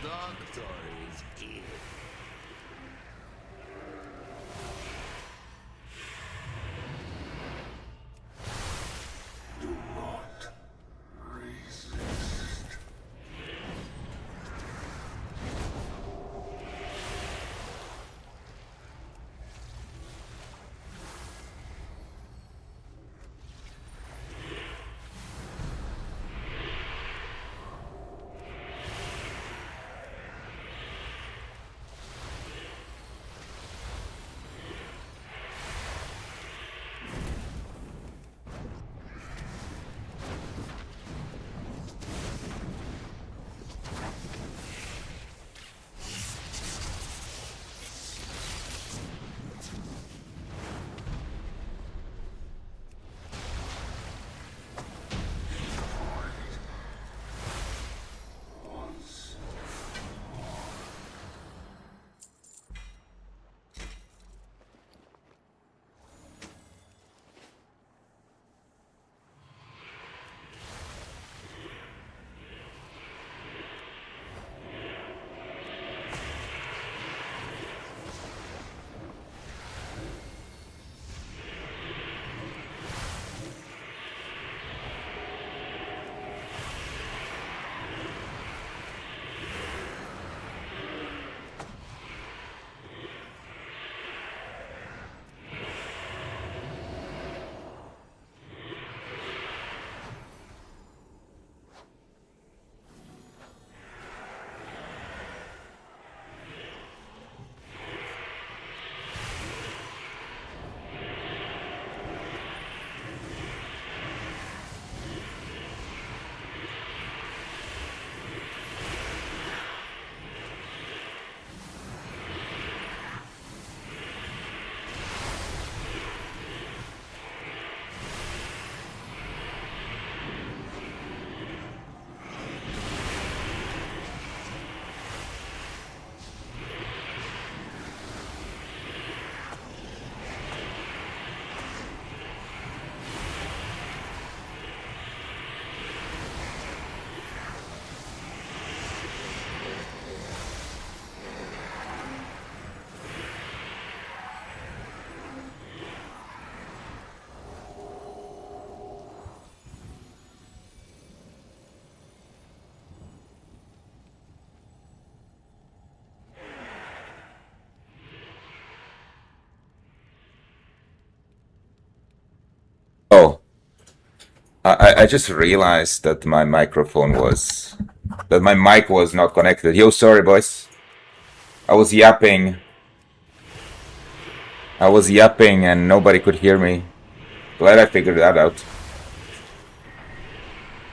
Doctor is here. Do not resist. Oh, I just realized that my mic was not connected. Yo, sorry, boys. I was yapping. I was yapping and nobody could hear me. Glad I figured that out.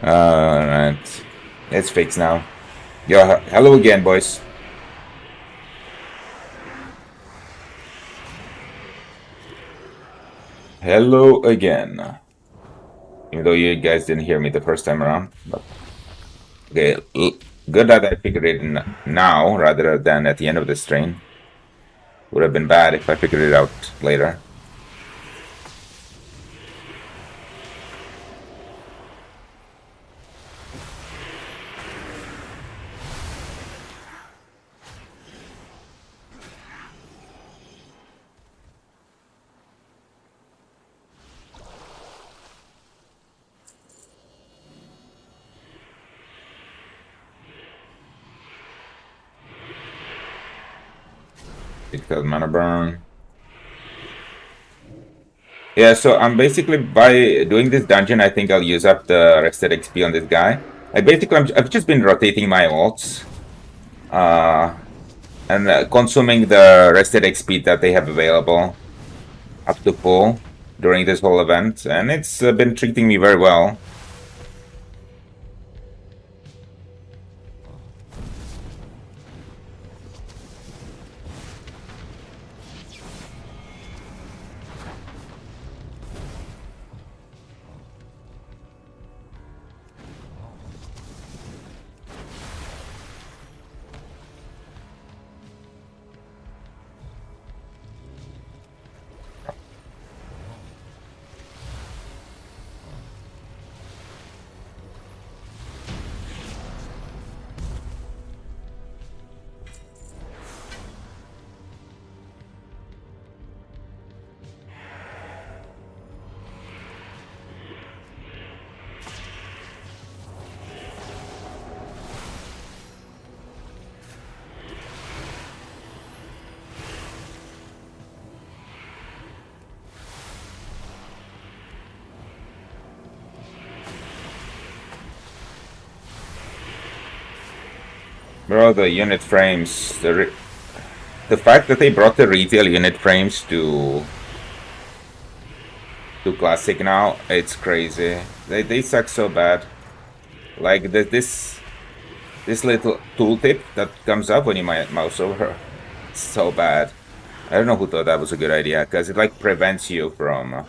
Alright. It's fixed now. Yo, hello again, boys. Hello again. Even though you guys didn't hear me the first time around. But okay, good that I figured it now rather than at the end of the stream. Would have been bad if I figured it out later. Because mana burn. Yeah, so I'm basically, by doing this dungeon, I think I'll use up the rested XP on this guy. I've just been rotating my ults. And consuming the rested XP that they have available up to full during this whole event. And it's been treating me very well. Bro, the unit frames, the fact that they brought the retail unit frames to classic now, it's crazy. They suck so bad. Like this little tooltip that comes up when you mouse over, it's so bad. I don't know who thought that was a good idea, because it like prevents you from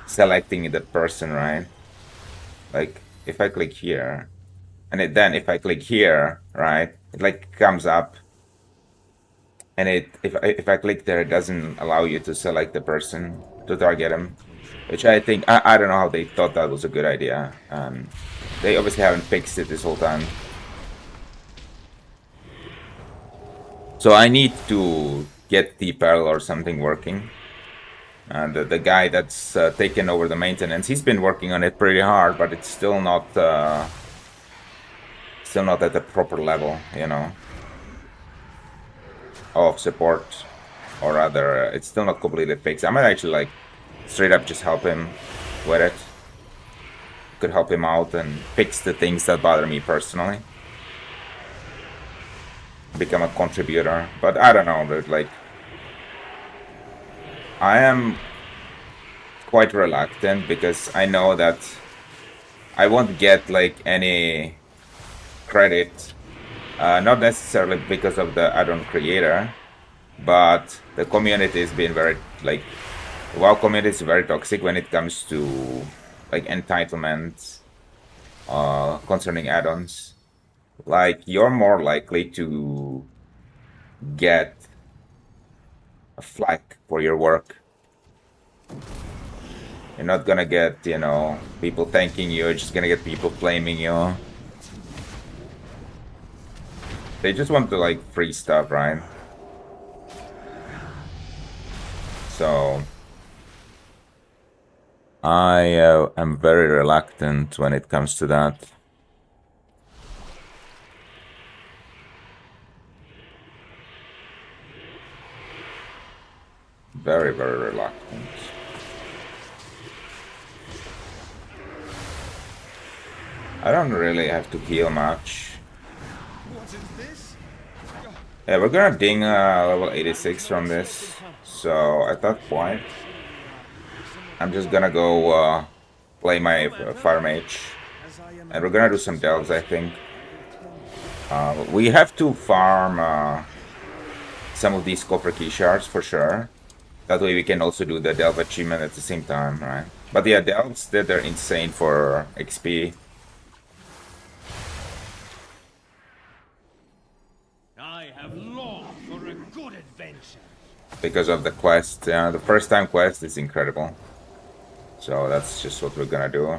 selecting the person, right? Like if I click here, and then if I click here, right, it like comes up, and if I click there, it doesn't allow you to select the person to target him, which I think I don't know how they thought that was a good idea. They obviously haven't fixed it this whole time. So I need to get the parallel or something working. The guy that's taken over the maintenance, he's been working on it pretty hard, but it's still not at the proper level, you know, of support, or rather, it's still not completely fixed. I might actually like straight up just help him with it. Could help him out and fix the things that bother me personally. Become a contributor, but I don't know, dude. Like, I am quite reluctant because I know that I won't get like any credit, not necessarily because of the add-on creator, but the community has been very like, WoW community is very toxic when it comes to like entitlements concerning add-ons. Like, you're more likely to get a flack for your work. You're not gonna get, you know, people thanking you. You're just gonna get people blaming you. They just want to like free stuff, right? So I am very reluctant when it comes to that. Very, very reluctant. I don't really have to heal much. What is this? Yeah, we're gonna ding level 86 from this, So at that point, I'm just gonna go play my Fire Mage. And we're gonna do some delves, I think. We have to farm some of these copper key shards for sure. That way we can also do the delve achievement at the same time, right? But yeah, delves, they're insane for XP. I have longed for a good adventure. Because of the quest. The first time quest is incredible. So that's just what we're gonna do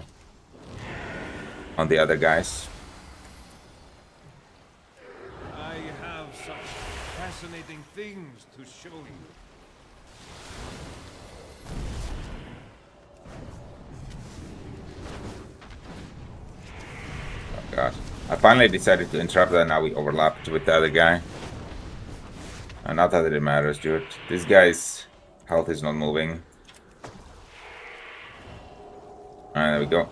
on the other guys. I have such fascinating things to show you. Oh god. I finally decided to interrupt that, now we overlapped with the other guy. And not that it matters, dude. This guy's health is not moving. Alright, there we go.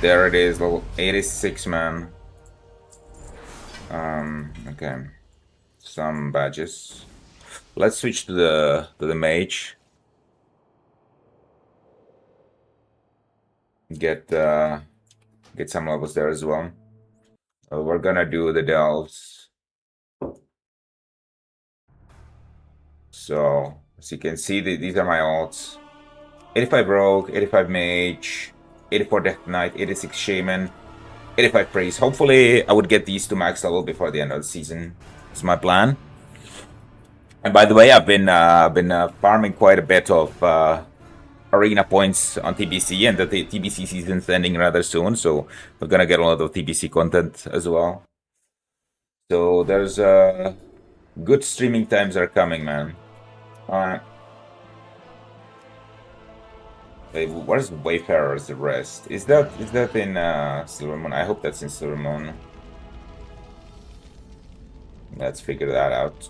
There it is, level 86, man. Okay. Some badges. Let's switch to the mage. Get some levels there as well. We're gonna do the delves. So as you can see, these are my alts. 85 Rogue, 85 Mage, 84 Death Knight, 86 Shaman, 85 Priest. Hopefully I would get these to max level before the end of the season. It's my plan. And by the way, I've been farming quite a bit of arena points on TBC, and the TBC season's ending rather soon, so we're gonna get a lot of TBC content as well. So there's good streaming times are coming, man. Alright. Where's Wayfarer's Rest? Is that in Silvermoon? I hope that's in Silvermoon. Let's figure that out.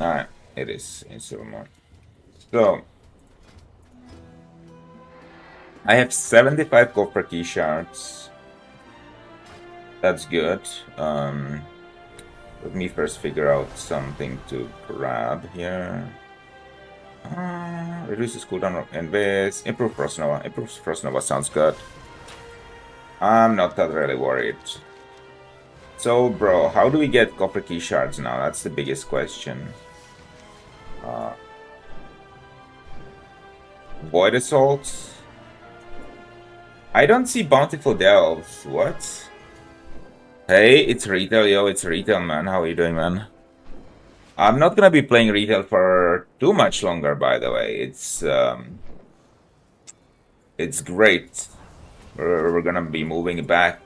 Alright, it is in Silvermoon. So I have 75 copper key shards. That's good. Let me first figure out something to grab here. Reduces cooldown and base. Improve Frost Nova. Improve Frost Nova sounds good. I'm not that really worried. So, bro, how do we get copper key shards now? That's the biggest question. Void Assaults. I don't see Bountiful Delves. What? Hey, it's retail, yo. It's retail, man. How are you doing, man? I'm not gonna be playing retail for too much longer, by the way. It's great. We're gonna be moving back.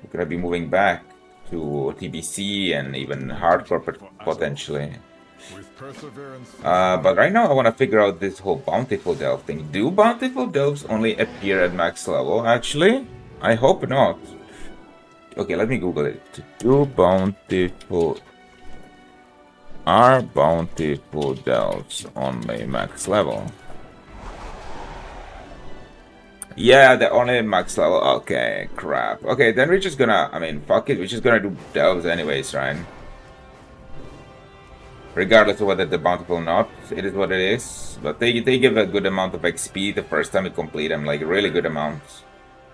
We're gonna be moving back to TBC and even hardcore potentially. But right now I want to figure out this whole Bountiful Delve thing. Do Bountiful Delves only appear at max level, actually? I hope not. Okay, let me Google it. Are Bountiful Delves only max level? Yeah, they're only max level. Okay, crap. Okay, then we're just gonna, I mean, fuck it. We're just gonna do delves anyways, right? Regardless of whether they're bountiful or not, it is what it is. But they give a good amount of XP the first time you complete them, like really good amounts.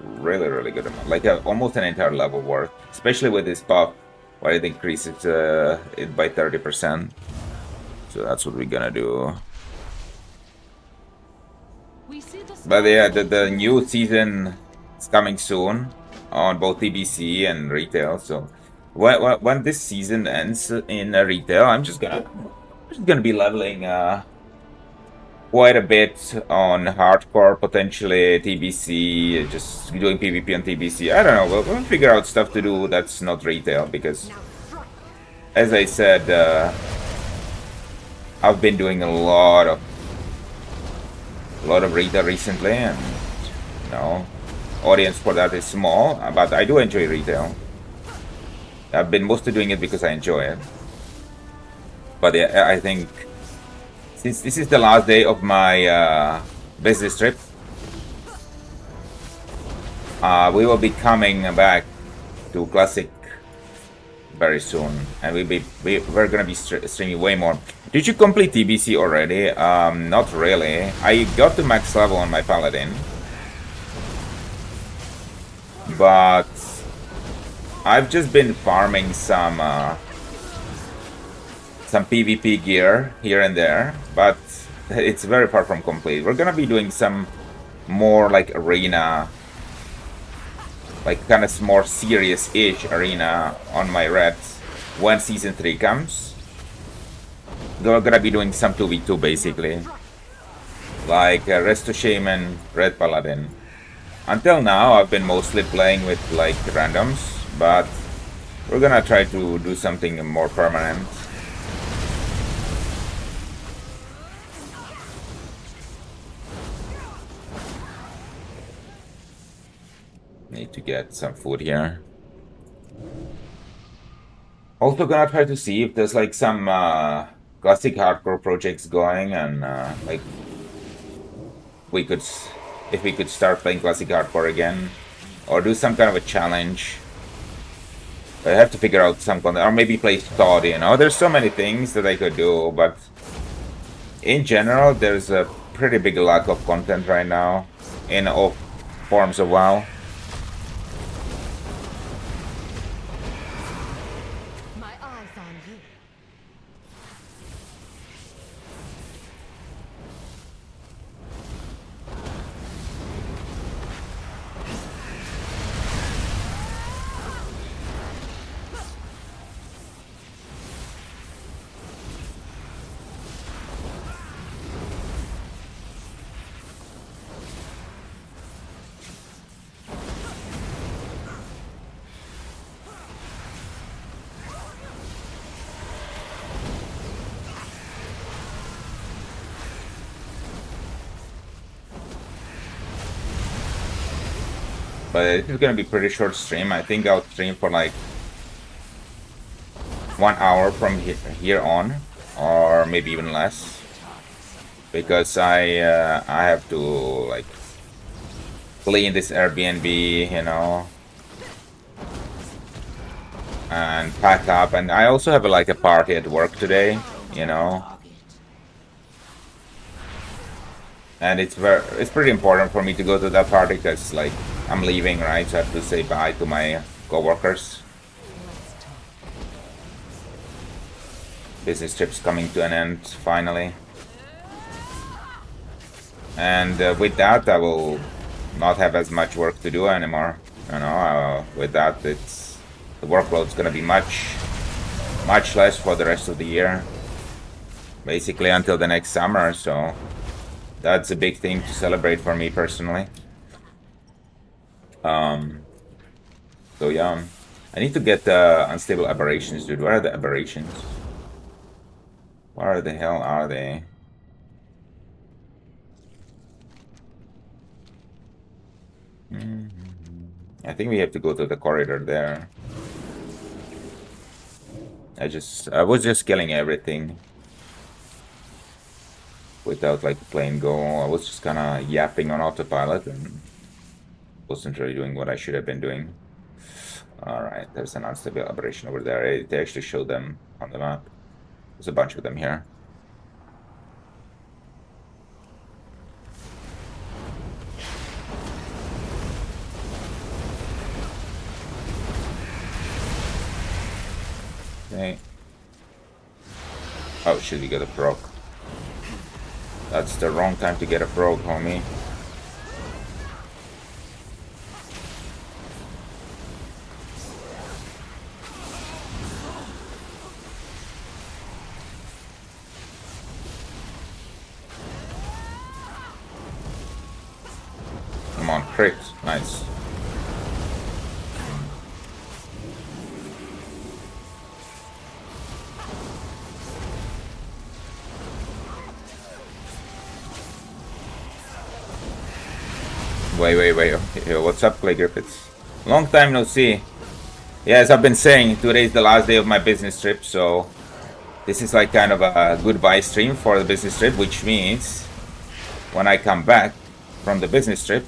Really good amount. Like almost an entire level worth. Especially with this buff, where it increases it by 30%. So that's what we're gonna do. But yeah, the new season is coming soon on both TBC and retail. So when this season ends in retail, I'm just gonna be leveling quite a bit on hardcore, potentially TBC, just doing PvP on TBC. I don't know. We'll figure out stuff to do that's not retail, because, as I said, I've been doing a lot of retail recently, and you know, audience for that is small, but I do enjoy retail. I've been mostly doing it because I enjoy it. But yeah, I think since this is the last day of my business trip, we will be coming back to Classic very soon, and we're gonna be streaming way more. Did you complete TBC already? Not really. I got to max level on my Paladin, but I've just been farming some PvP gear here and there, but it's very far from complete. We're gonna be doing some more like arena, like kind of more serious-ish arena on my reds when Season 3 comes. We're gonna be doing some 2v2 basically, like Resto Shaman, Red Paladin. Until now, I've been mostly playing with like randoms, but we're gonna try to do something more permanent. Need to get some food here. Also gonna try to see if there's like some classic hardcore projects going, and like if we could start playing classic hardcore again, or do some kind of a challenge. I have to figure out some content, or maybe play Todd, you know. There's so many things that I could do, but in general, there's a pretty big lack of content right now in all forms of WoW. But it's gonna be pretty short stream. I think I'll stream for like 1 hour from here on, or maybe even less, because I have to like clean this Airbnb, you know, and pack up. And I also have like a party at work today, you know. And it's pretty important for me to go to that party, because like I'm leaving, right? So I have to say bye to my co-workers. Business trip's coming to an end finally, and with that I will not have as much work to do anymore. You know, with that the workload's gonna be much less for the rest of the year, basically until the next summer. So that's a big thing to celebrate for me personally. So yeah, I need to get unstable aberrations, dude. Where are the aberrations? Where the hell are they? I think we have to go to the corridor there. I was just killing everything without like playing go. I was just kind of yapping on autopilot and wasn't really doing what I should have been doing. Alright, there's an unstable aberration over there. They actually showed them on the map. There's a bunch of them here. Okay. Oh, should we get a proc? That's the wrong time to get a proc, homie. Come on, crit. Nice. Wait. Okay, what's up, Clay Griffiths? Long time no see. Yes, I've been saying today is the last day of my business trip, so this is like kind of a goodbye stream for the business trip, which means when I come back from the business trip,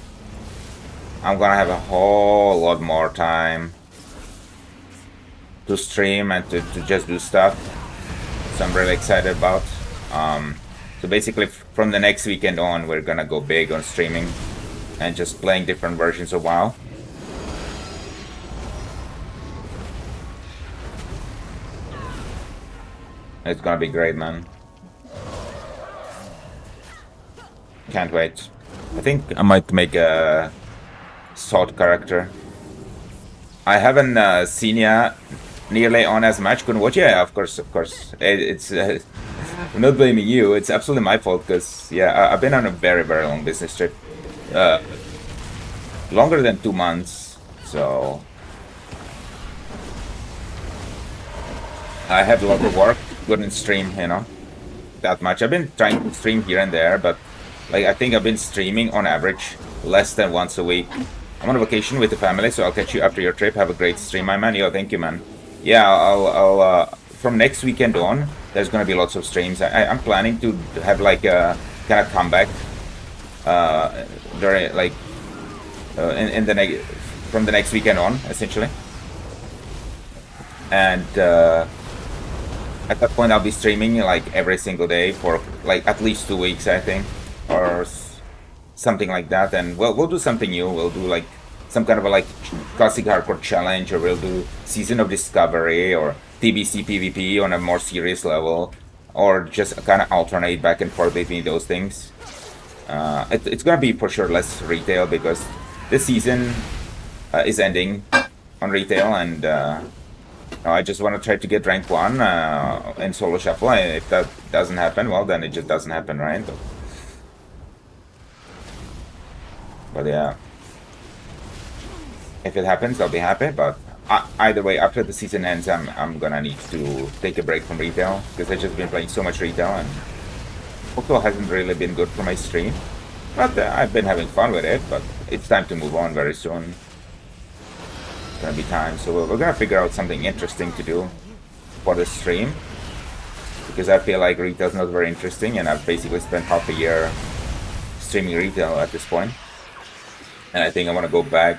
I'm gonna have a whole lot more time to stream and to just do stuff. So I'm really excited about. So basically, from the next weekend on, we're gonna go big on streaming and just playing different versions of WoW. It's gonna be great, man. Can't wait. I think I might make a sword character. I haven't seen ya nearly on as much. Couldn't watch. Yeah, of course, of course. It's I'm not blaming you. It's absolutely my fault because yeah, I've been on a very long business trip, longer than 2 months. So I had a lot of work. Couldn't stream, you know, that much. I've been trying to stream here and there, but like I think I've been streaming on average less than once a week. I'm on vacation with the family, so I'll catch you after your trip. Have a great stream, my man. Yo, thank you, man. Yeah, I'll from next weekend on, there's gonna be lots of streams. I'm planning to have like a kind of comeback during like in the from the next weekend on, essentially. And at that point, I'll be streaming like every single day for like at least 2 weeks, I think, or something like that. And we'll do something new. We'll do like some kind of a like classic hardcore challenge, or we'll do Season of Discovery or TBC PvP on a more serious level, or just kind of alternate back and forth between those things. It's gonna be for sure less retail because this season is ending on retail, and I just want to try to get rank 1 in solo shuffle. If that doesn't happen, well, then it just doesn't happen, right? But yeah, if it happens, I'll be happy. But either way, after the season ends, I'm gonna need to take a break from retail because I've just been playing so much retail, and also hasn't really been good for my stream. But I've been having fun with it. But it's time to move on very soon. It's gonna be time, so we're gonna figure out something interesting to do for the stream, because I feel like retail's not very interesting, and I've basically spent half a year streaming retail at this point, and I think I want to go back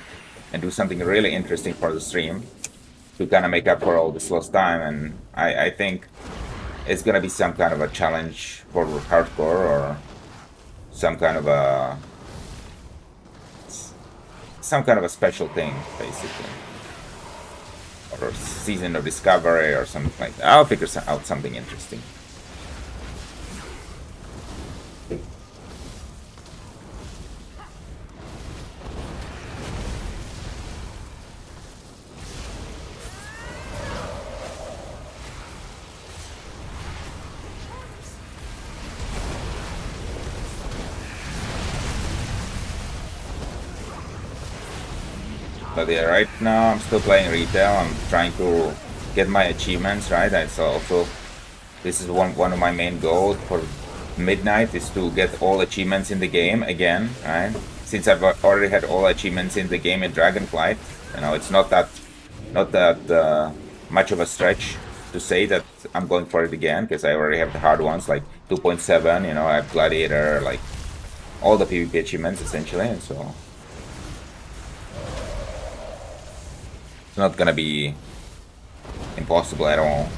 and do something really interesting for the stream to kind of make up for all this lost time. And I think it's gonna be some kind of a challenge for hardcore, or some kind of a special thing, basically. Or Season of Discovery or something like that. I'll figure out something interesting. But yeah, right now I'm still playing retail. I'm trying to get my achievements, right? This is one of my main goals for midnight, is to get all achievements in the game again, right? Since I've already had all achievements in the game in Dragonflight, you know, it's not that much of a stretch to say that I'm going for it again, because I already have the hard ones like 2.7. You know, I have Gladiator, like all the PvP achievements essentially, and so not gonna be impossible at all.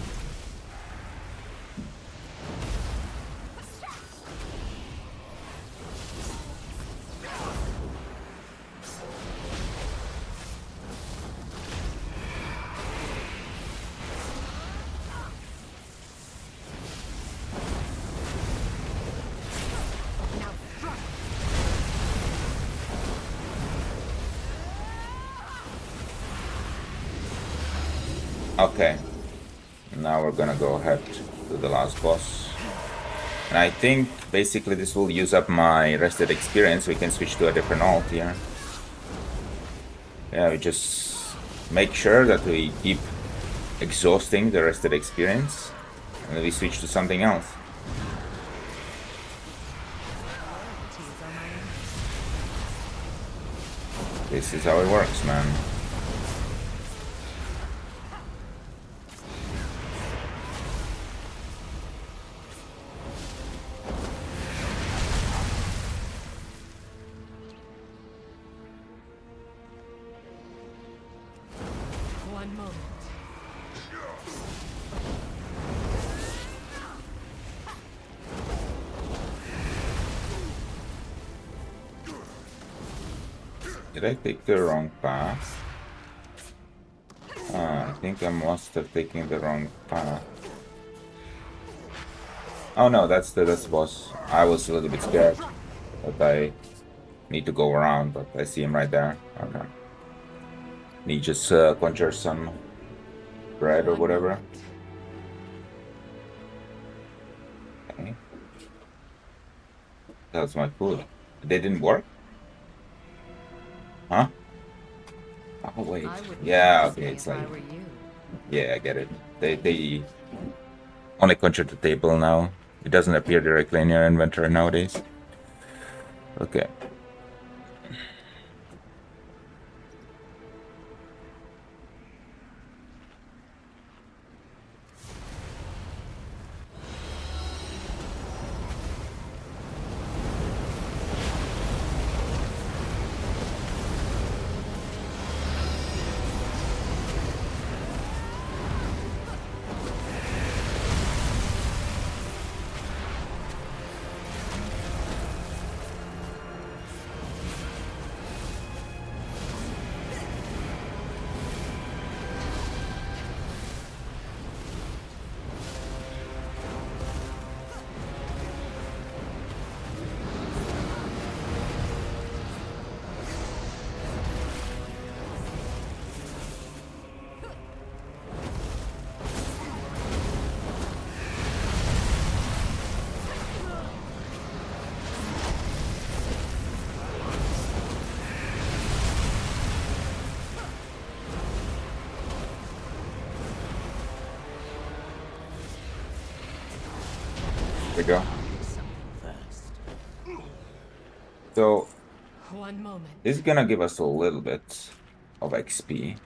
Okay, now we're gonna go ahead to the last boss, and I think basically this will use up my rested experience. We can switch to a different alt here. Yeah, we just make sure that we keep exhausting the rested experience, and then we switch to something else. This is how it works, man. Did I take the wrong path? I think I must have taken the wrong path. Oh no, that's the boss. I was a little bit scared that I need to go around, but I see him right there. Okay. He just conjure some bread or whatever. Okay. That's my food. They didn't work? Huh? Oh wait. Yeah, okay, it's like yeah, I get it. They only conjure the table now. It doesn't appear directly in your inventory nowadays. Okay. We go. So One moment. this is gonna give us a little bit of XP,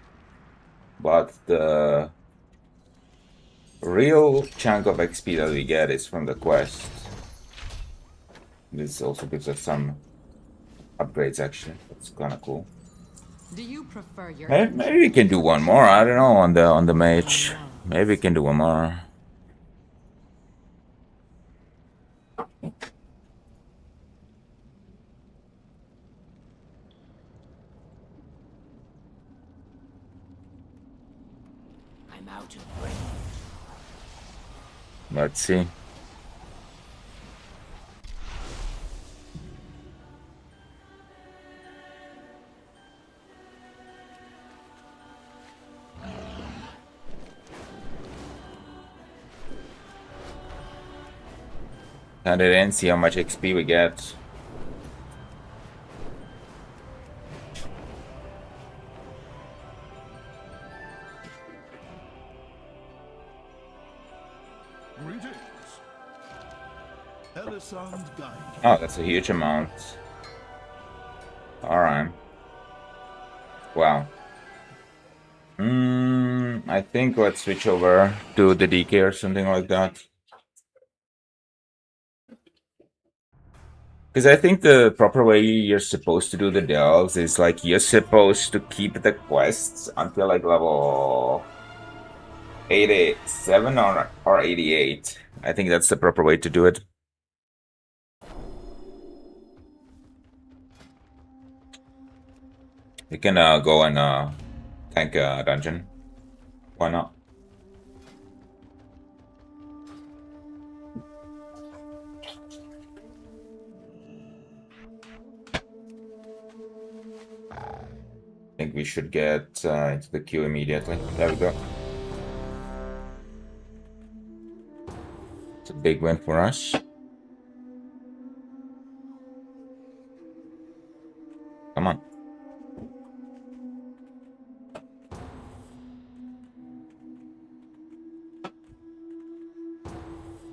but the real chunk of XP that we get is from the quest. This also gives us some upgrades actually. That's kinda cool. Do you prefer your Maybe we can do one more. I don't know on the mage. Maybe we can do one more. I'm out of range. Let's see. And I didn't see how much XP we get. Greetings. Elisand Guide. Oh, that's a huge amount. Alright. Wow. I think let's switch over to the DK or something like that. Because I think the proper way you're supposed to do the delves is like you're supposed to keep the quests until like level 87 or 88. I think that's the proper way to do it. You can go and tank a dungeon. Why not? I think we should get into the queue immediately. There we go. It's a big win for us. Come on.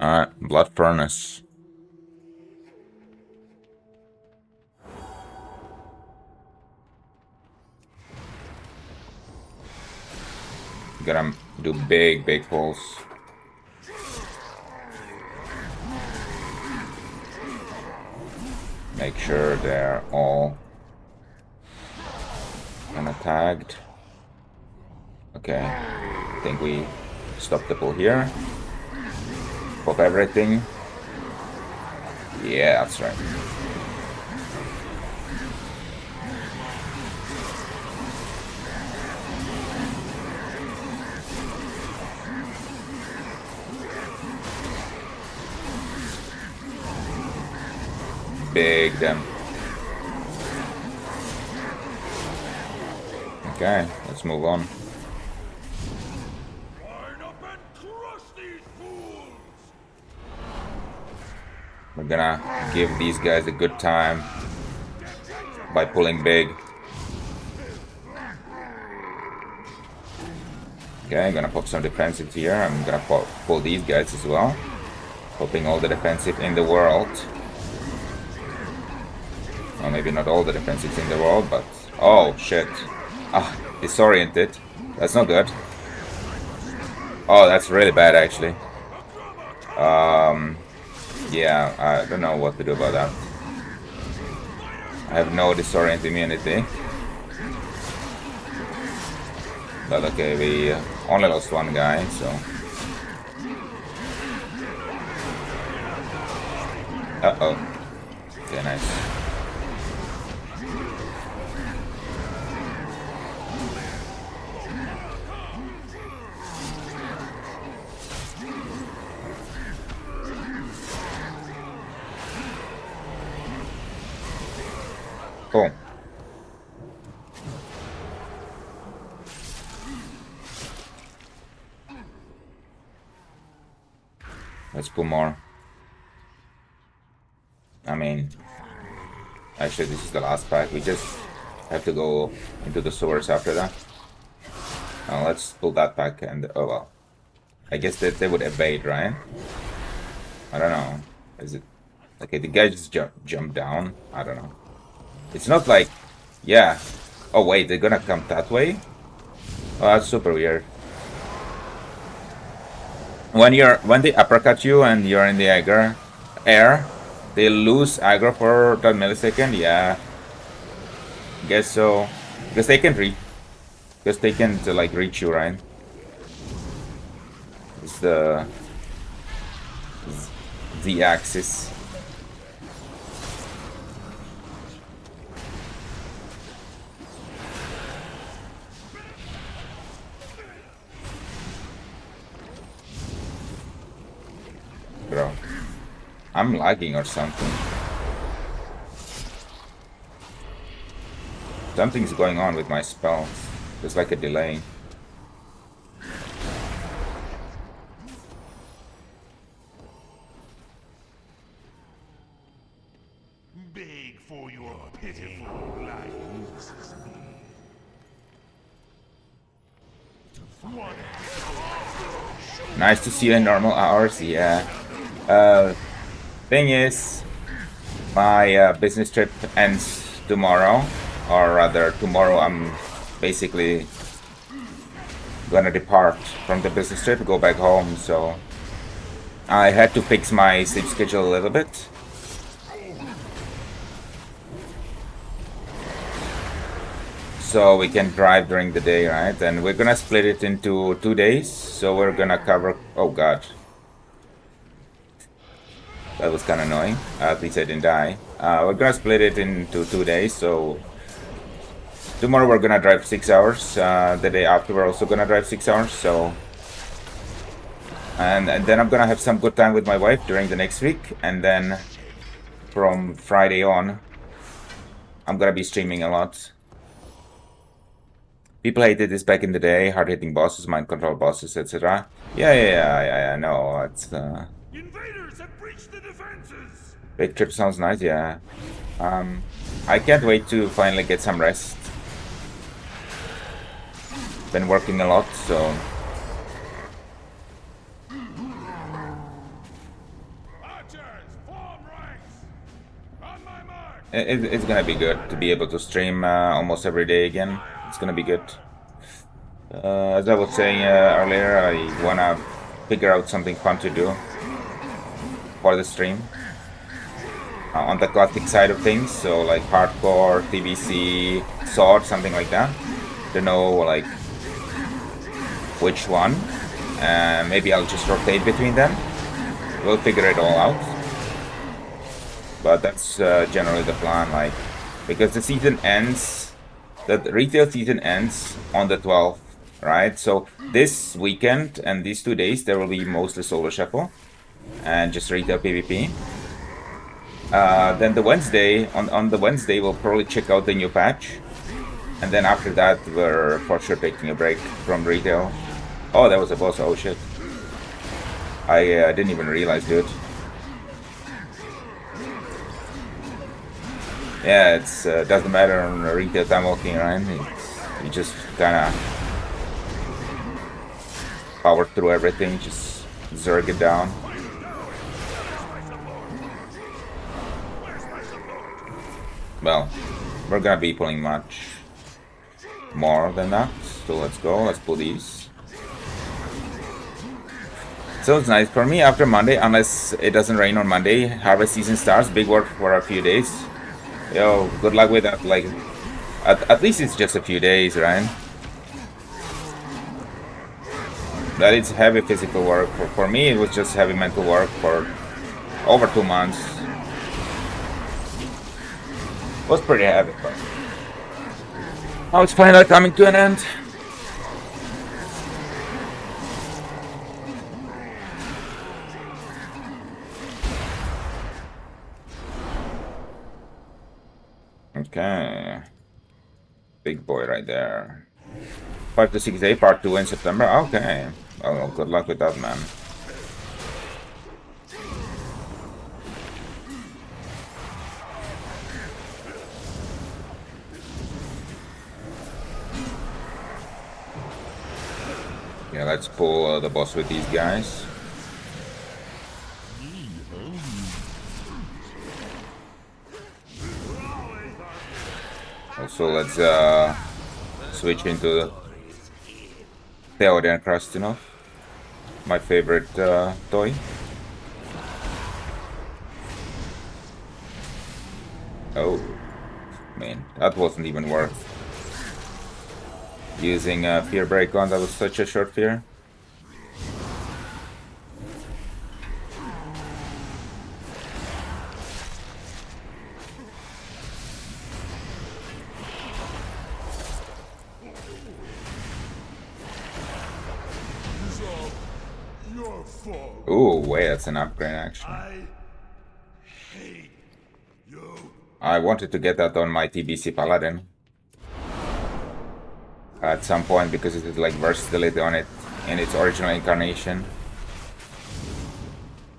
Alright, Blood Furnace. Gotta do big pulls. Make sure they're all kind of tagged. Okay, I think we stop the pull here. Pop everything. Yeah, that's right. big them. Okay, let's move on. Line up and crush these fools! We're gonna give these guys a good time by pulling big. Okay, I'm gonna pop some defensives here. I'm gonna pull these guys as well. Popping all the defensive in the world. Well, maybe not all the defensives in the world, but... Oh, shit. Ah, disoriented. That's not good. Oh, that's really bad, actually. Yeah, I don't know what to do about that. I have no disorient immunity. But okay, we only lost one guy, so... Uh-oh. Okay, nice. Cool. Let's pull more. I mean, actually this is the last pack. We just have to go into the sewers after that. Let's pull that pack and... Oh well. I guess that they would evade, right? I don't know. Is it... Okay, the guy just jumped down. I don't know. It's not like... Yeah. Oh wait, they're gonna come that way? Oh, that's super weird. When they uppercut you and you're in the air, they lose aggro for that millisecond. Yeah, guess so. Because they can like reach you, right? It's the Z-axis. Bro, I'm lagging or something. Something's going on with my spells. There's like a delay. Beg for your pitiful life. Nice to see you in normal hours, yeah. Thing is, my business trip ends tomorrow, or rather tomorrow I'm basically gonna depart from the business trip, go back home, so I had to fix my sleep schedule a little bit. So we can drive during the day, right? And we're gonna split it into 2 days, so we're gonna cover... Oh god. That was kind of annoying. At least I didn't die. We're gonna split it into 2 days, so tomorrow we're gonna drive 6 hours. The day after we're also gonna drive 6 hours, so... And then I'm gonna have some good time with my wife during the next week, and then from Friday on, I'm gonna be streaming a lot. People hated this back in the day, hard-hitting bosses, mind control bosses, etc. Yeah, I know. It's Invaders have breached the defenses. big trip sounds nice, yeah. I can't wait to finally get some rest. Been working a lot, so Archers, form ranks. On my mark. it's gonna be good to be able to stream almost every day again. It's gonna be good. As I was saying earlier, I wanna figure out something fun to do for the stream. On the classic side of things, so like hardcore, TBC, sword, something like that. Don't know like which one. Maybe I'll just rotate between them. We'll figure it all out. But that's generally the plan, like, because the season ends, the retail season ends on the 12th, right? So this weekend and these 2 days, there will be mostly solo shuffle and just retail PvP. Then the Wednesday, on the Wednesday, we'll probably check out the new patch. And then after that, we're for sure taking a break from retail. Oh, that was a boss. Oh, shit. I didn't even realize, dude. Yeah, it's doesn't matter on retail time walking around. You just kind of power through everything, just zerg it down. Well, we're gonna be pulling much more than that, so let's go. Let's pull these. So it's nice for me after Monday, unless it doesn't rain on Monday. Harvest season starts, big work for a few days. Yo, good luck with that. Like, at least it's just a few days, right? But it's heavy physical work. For me, it was just heavy mental work for over 2 months. It was pretty heavy, but now it's finally coming to an end. Okay. Big boy right there. 5 to 6 day, part 2 in September. Okay. Well, good luck with that, man. Yeah, let's pull the boss with these guys. Also, let's switch into Theoden Krastinov, my favorite toy. Oh, man, that wasn't even worth using Fear Break on. That was such a short fear. Ooh, wait, that's an upgrade actually. I wanted to get that on my TBC Paladin at some point because it is like versatility on it in its original incarnation.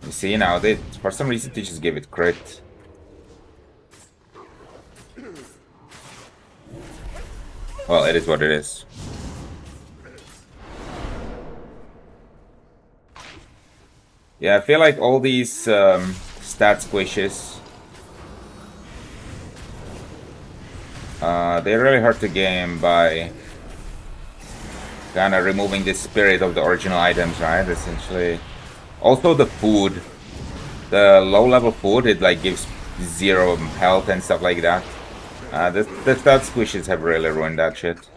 You see now, they for some reason they just give it crit. Well, it is what it is. Yeah, I feel like all these stat squishes, they're really hard to game by kind of removing the spirit of the original items, right? Essentially. Also the food, the low level food, it like gives 0 health and stuff like that. The stat squishes have really ruined that shit.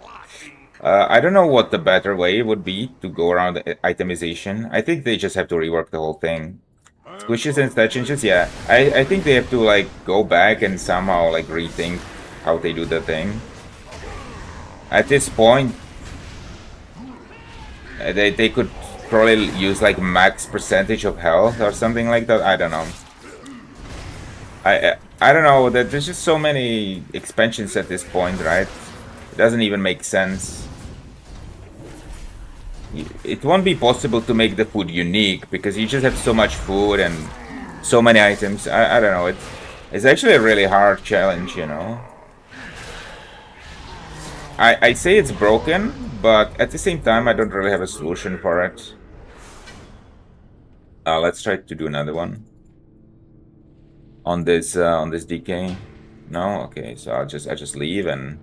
I don't know what the better way would be to go around itemization. I think they just have to rework the whole thing. Squishes and stat changes, yeah. I think they have to like go back and somehow like rethink how they do the thing. At this point, they could probably use like max percentage of health or something like that. I don't know. I don't know. There's just so many expansions at this point, right? It doesn't even make sense. It won't be possible to make the food unique because you just have so much food and so many items. I don't know. It's actually a really hard challenge, you know. I say it's broken, but at the same time I don't really have a solution for it. Let's try to do another one on this DK. No, okay. So I just leave and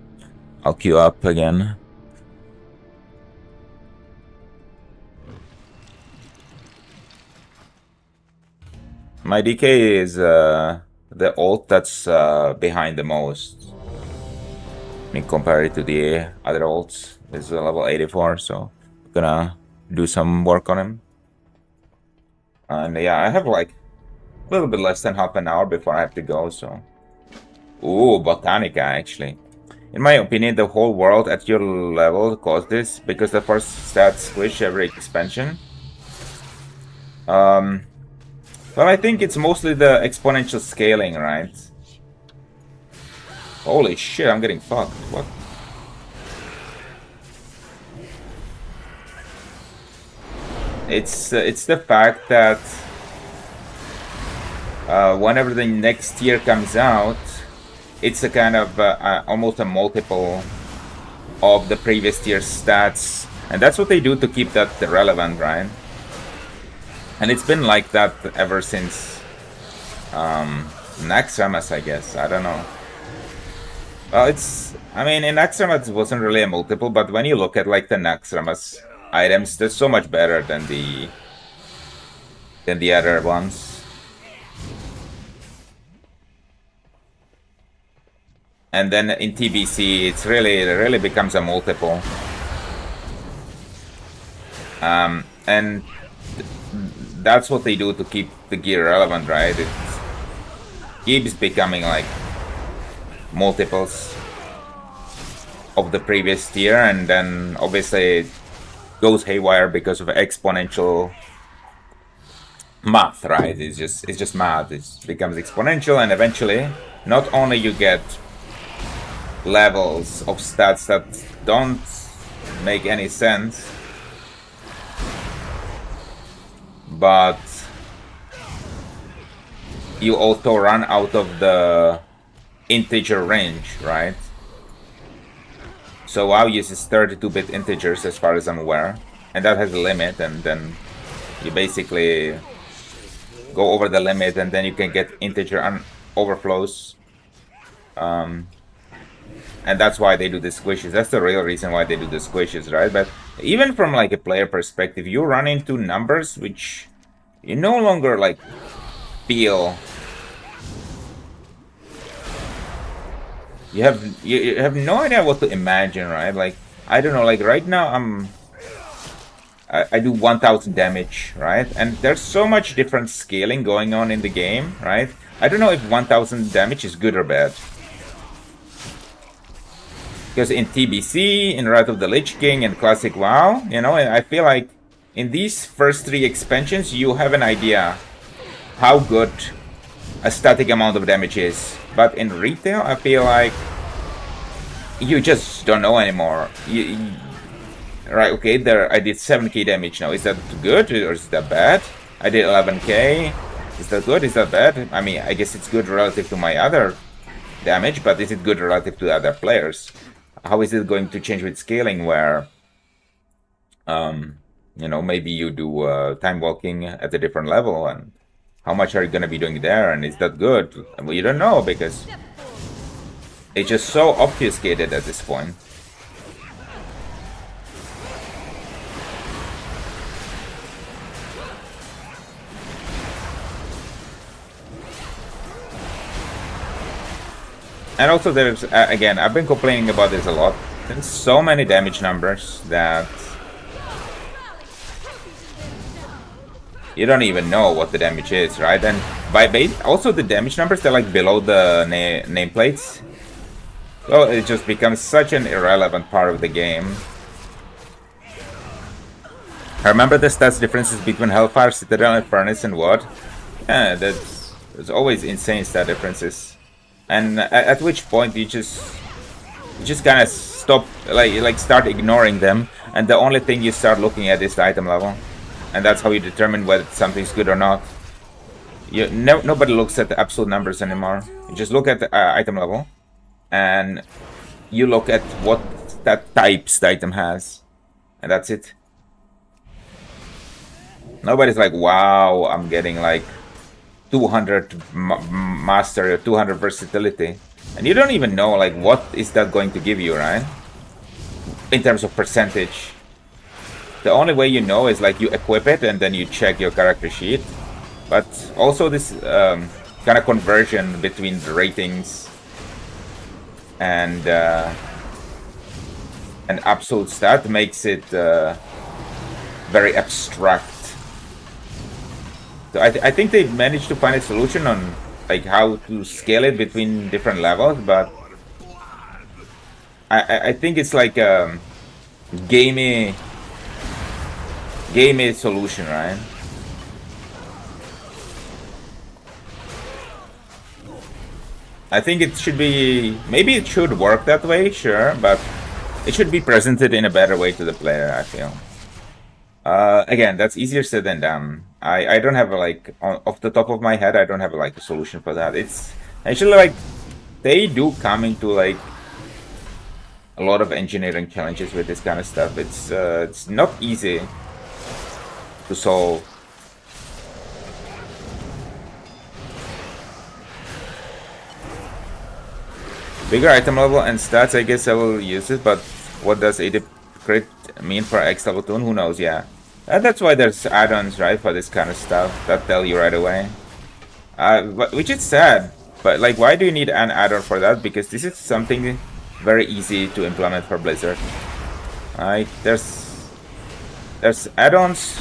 I'll queue up again. My DK is the ult that's behind the most. I mean, compared it to the other ults, it's level 84, so I'm gonna do some work on him. And yeah, I have like a little bit less than half an hour before I have to go, so... Ooh, Botanica, actually. In my opinion, the whole world at your level caused this, because the first stat squish every expansion. Well, I think it's mostly the exponential scaling, right? Holy shit, I'm getting fucked. What? It's the fact that whenever the next tier comes out, it's a kind of almost a multiple of the previous tier's stats, and that's what they do to keep that relevant, right? And it's been like that ever since Naxxramas, I guess. I don't know. Well, I mean, in Naxxramas it wasn't really a multiple, but when you look at like the Naxxramas items, they're so much better than the other ones. And then in TBC, it really becomes a multiple. And that's what they do to keep the gear relevant, right? It keeps becoming like multiples of the previous tier, and then obviously it goes haywire because of exponential math, right? It's just math. It becomes exponential, and eventually, not only you get levels of stats that don't make any sense, but you also run out of the integer range, right? So WoW uses 32-bit integers as far as I'm aware, and that has a limit, and then you basically go over the limit, and then you can get integer overflows. And that's why they do the squishes. That's the real reason why they do the squishes, right? But even from like a player perspective, you run into numbers which you no longer like feel. You have no idea what to imagine, right? Like, I don't know, like right now I do 1000 damage, right? And there's so much different scaling going on in the game, right? I don't know if 1000 damage is good or bad. Because in TBC, in Wrath of the Lich King, and Classic WoW, you know, I feel like in these first 3 expansions, you have an idea how good a static amount of damage is. But in retail, I feel like you just don't know anymore. Right, okay, there I did 7k damage now. Is that good or is that bad? I did 11k. Is that good? Is that bad? I mean, I guess it's good relative to my other damage, but is it good relative to other players? How is it going to change with scaling where, you know, maybe you do time walking at a different level, and how much are you going to be doing there, and is that good? Well, you don't know because it's just so obfuscated at this point. And also there's, again, I've been complaining about this a lot. There's so many damage numbers that you don't even know what the damage is, right? And also the damage numbers, they're like below the nameplates. So it just becomes such an irrelevant part of the game. I remember the stats differences between Hellfire, Citadel, and Furnace and what? Yeah, there's always insane stat differences. And at which point you just kind of stop, like start ignoring them, and the only thing you start looking at is the item level, and that's how you determine whether something's good or not. Nobody looks at the absolute numbers anymore. You just look at the item level, and you look at what that types the item has, and that's it. Nobody's like, wow, I'm getting like 200 mastery or 200 versatility, and you don't even know like what is that going to give you, right? In terms of percentage, the only way you know is like you equip it and then you check your character sheet. But also this kind of conversion between the ratings and an absolute stat makes it very abstract. So I think they managed to find a solution on like how to scale it between different levels, but I think it's like a gamey solution, right? I think it should be, maybe it should work that way, sure, but it should be presented in a better way to the player, I feel. Again, that's easier said than done. I don't have like, off the top of my head, I don't have like a solution for that. It's actually like, they do come into like a lot of engineering challenges with this kind of stuff. It's not easy to solve. Bigger item level and stats, I guess I will use it, but what does 80 crit mean for X level tune? Who knows, yeah. That's why there's add-ons, right, for this kind of stuff that tell you right away. Which is sad, but like, why do you need an add-on for that? Because this is something very easy to implement for Blizzard. Right, there's add-ons.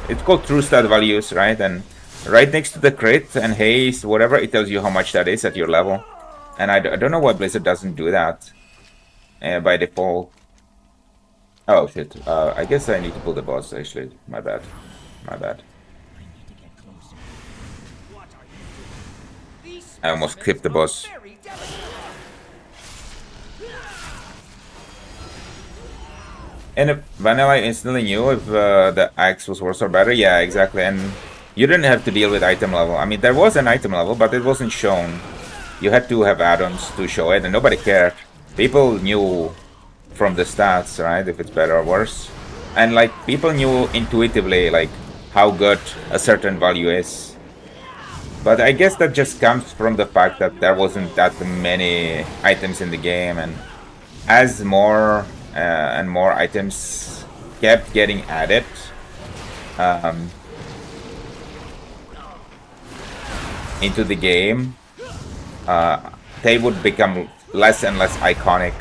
It's called true stat values, right? And right next to the crit and haste, whatever, it tells you how much that is at your level. And I don't know why Blizzard doesn't do that by default. Oh shit, I guess I need to pull the boss actually. My bad. My bad. I almost skipped the boss. And if Vanilla instantly knew if the axe was worse or better, yeah, exactly. And you didn't have to deal with item level. I mean, there was an item level, but it wasn't shown. You had to have add-ons to show it, and nobody cared. People knew from the stats, right, if it's better or worse. And like, people knew intuitively like how good a certain value is. But I guess that just comes from the fact that there wasn't that many items in the game, and as more and more items kept getting added, into the game, they would become less and less iconic.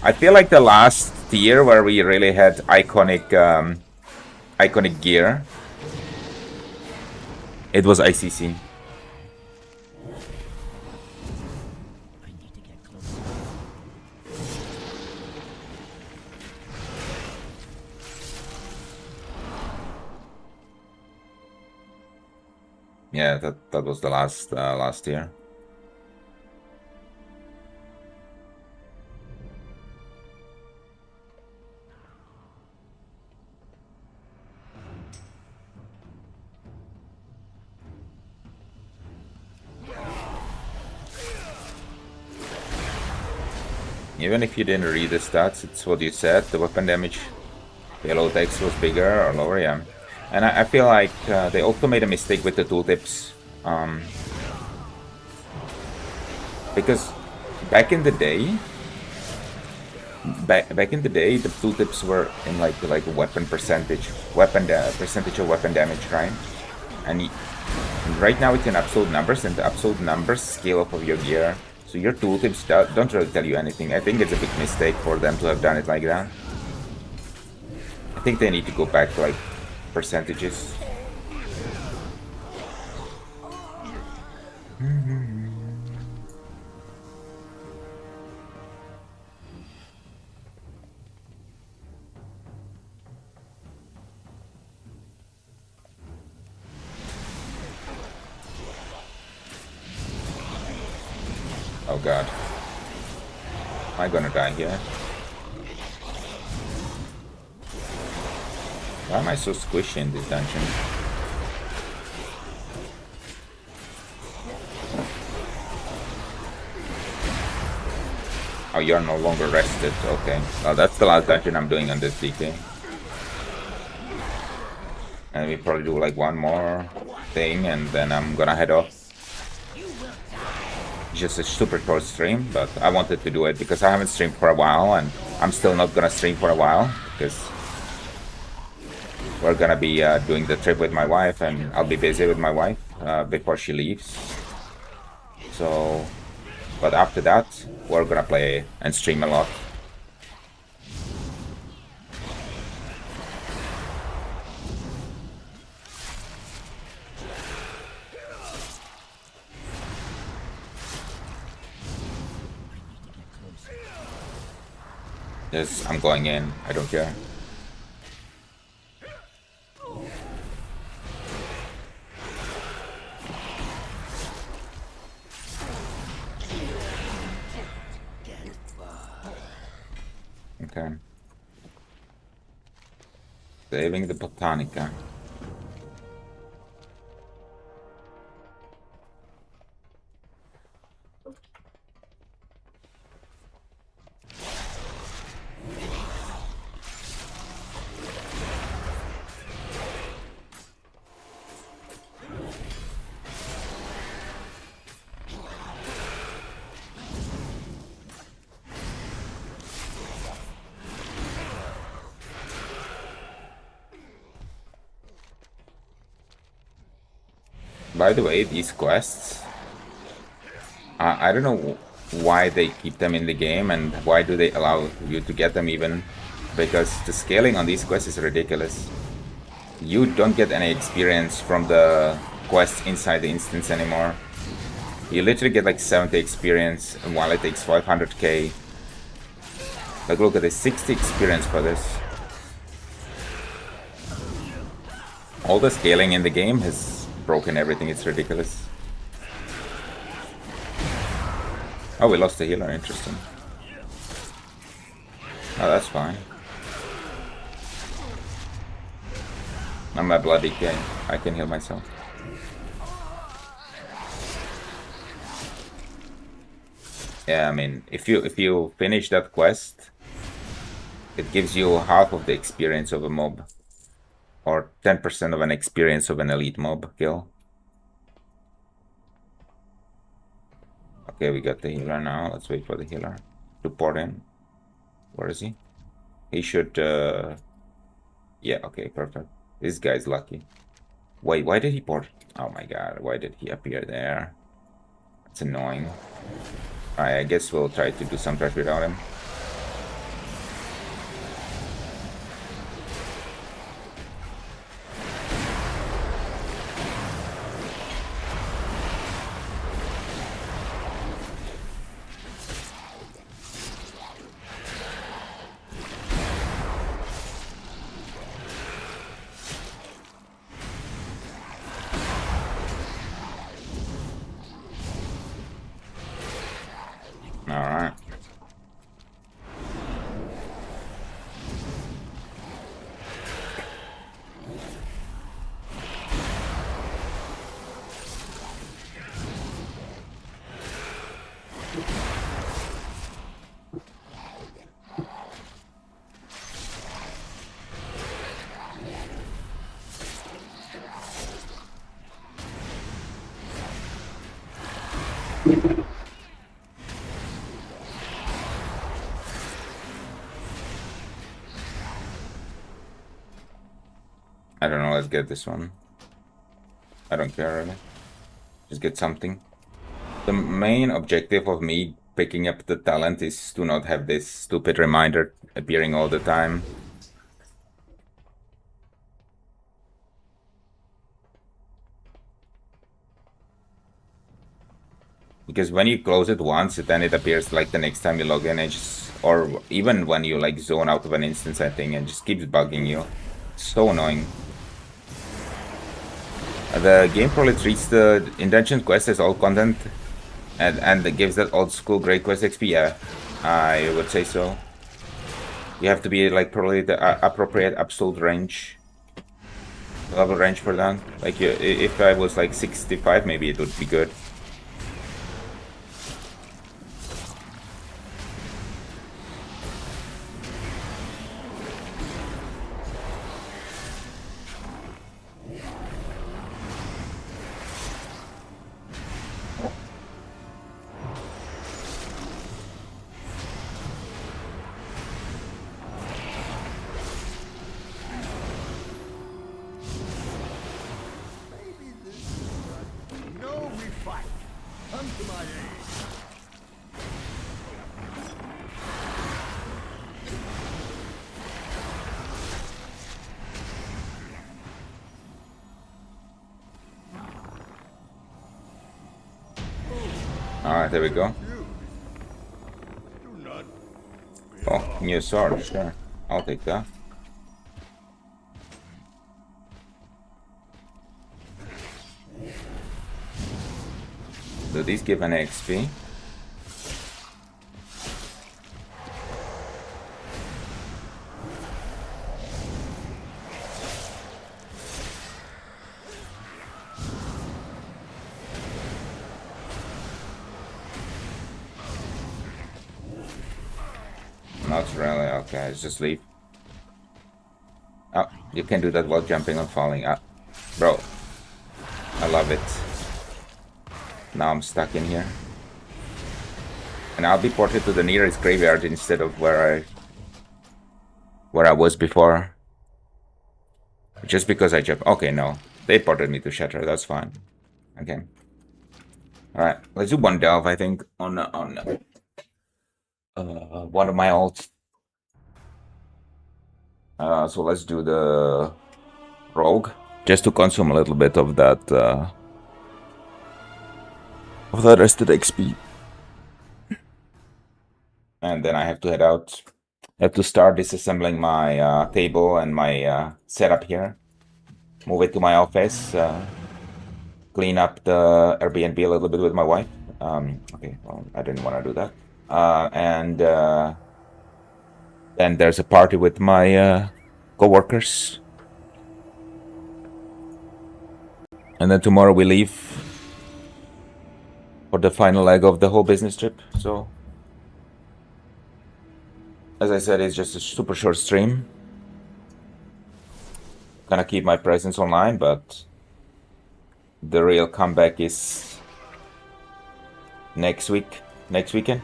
I feel like the last tier where we really had iconic iconic gear, it was ICC. Yeah, that was the last year. Even if you didn't read the stats, it's what you said. The weapon damage, payload text was bigger or lower, yeah. And I feel like they also made a mistake with the tooltips. Because back in the day, the tooltips were in like weapon percentage, percentage of weapon damage, right? And right now it's in absolute numbers, and the absolute numbers scale off of your gear. So your tooltips don't really tell you anything. I think it's a big mistake for them to have done it like that. I think they need to go back to like percentages. Oh god. Am I gonna die here? Why am I so squishy in this dungeon? Oh, you're no longer rested. Okay. Well, that's the last dungeon I'm doing on this DK. And we probably do like one more thing and then I'm gonna head off. Just a super short stream, but I wanted to do it because I haven't streamed for a while, and I'm still not gonna stream for a while because we're gonna be doing the trip with my wife, and I'll be busy with my wife before she leaves. So, but after that, we're gonna play and stream a lot. Yes, I'm going in. I don't care. Okay. Saving the Botanica. By the way, these quests, I don't know why they keep them in the game and why do they allow you to get them even, because the scaling on these quests is ridiculous. You don't get any experience from the quests inside the instance anymore. You literally get like 70 experience while it takes 500k. Like look at this, 60 experience for this. All the scaling in the game has broken everything, it's ridiculous. Oh, we lost the healer, interesting. Oh, that's fine. I'm a bloody guy, I can heal myself. Yeah, I mean, if you finish that quest, it gives you half of the experience of a mob. Or 10% of an experience of an elite mob kill. Okay, we got the healer now. Let's wait for the healer to port in. Where is he? He should... Yeah, okay, perfect. This guy's lucky. Wait, why did he port? Oh my god, why did he appear there? It's annoying. Alright, I guess we'll try to do some trash without him. Alright. I don't know, let's get this one. I don't care really. Just get something. The main objective of me picking up the talent is to not have this stupid reminder appearing all the time. Because when you close it once, then it appears like the next time you log in, or even when you like zone out of an instance, I think, it just keeps bugging you. So annoying. The game probably treats the intention quest as all content and it gives that old school great quest XP, yeah, I would say so. You have to be like probably the appropriate absolute range, level range for that. Like if I was like 65, maybe it would be good. No, we fight. Come to my aid. Alright, there we go. Do not. Oh, new sword, sure. I'll take that. Do these give an XP? Not really. Okay, let's just leave. Oh, you can do that while jumping and falling. Ah, bro. I love it. Now I'm stuck in here. And I'll be ported to the nearest graveyard instead of where I was before. Just because I jumped. Okay, no. They ported me to Shatter. That's fine. Okay. Alright, let's do one delve, I think, on one of my alts. So let's do the Rogue, just to consume a little bit of that rested XP. And then I have to head out. I have to start disassembling my table and my setup here. Move it to my office. Clean up the Airbnb a little bit with my wife. Okay, well, I didn't want to do that. And then there's a party with my co-workers. And then tomorrow we leave for the final leg of the whole business trip. So, as I said, it's just a super short stream. Gonna keep my presence online, but the real comeback is next weekend.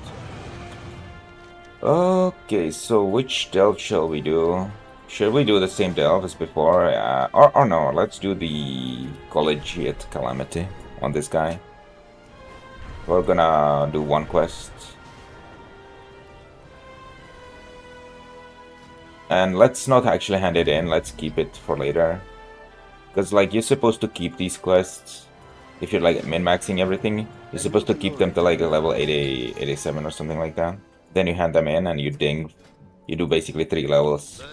Okay, so which delve shall we do? Should we do the same delve as before? Or no, let's do the Collegiate Calamity on this guy. We're gonna do one quest. And let's not actually hand it in, let's keep it for later. Because like you're supposed to keep these quests, if you're like min-maxing everything, you're supposed to keep them to like a level 80, 87 or something like that. Then you hand them in and you ding. You do basically 3 levels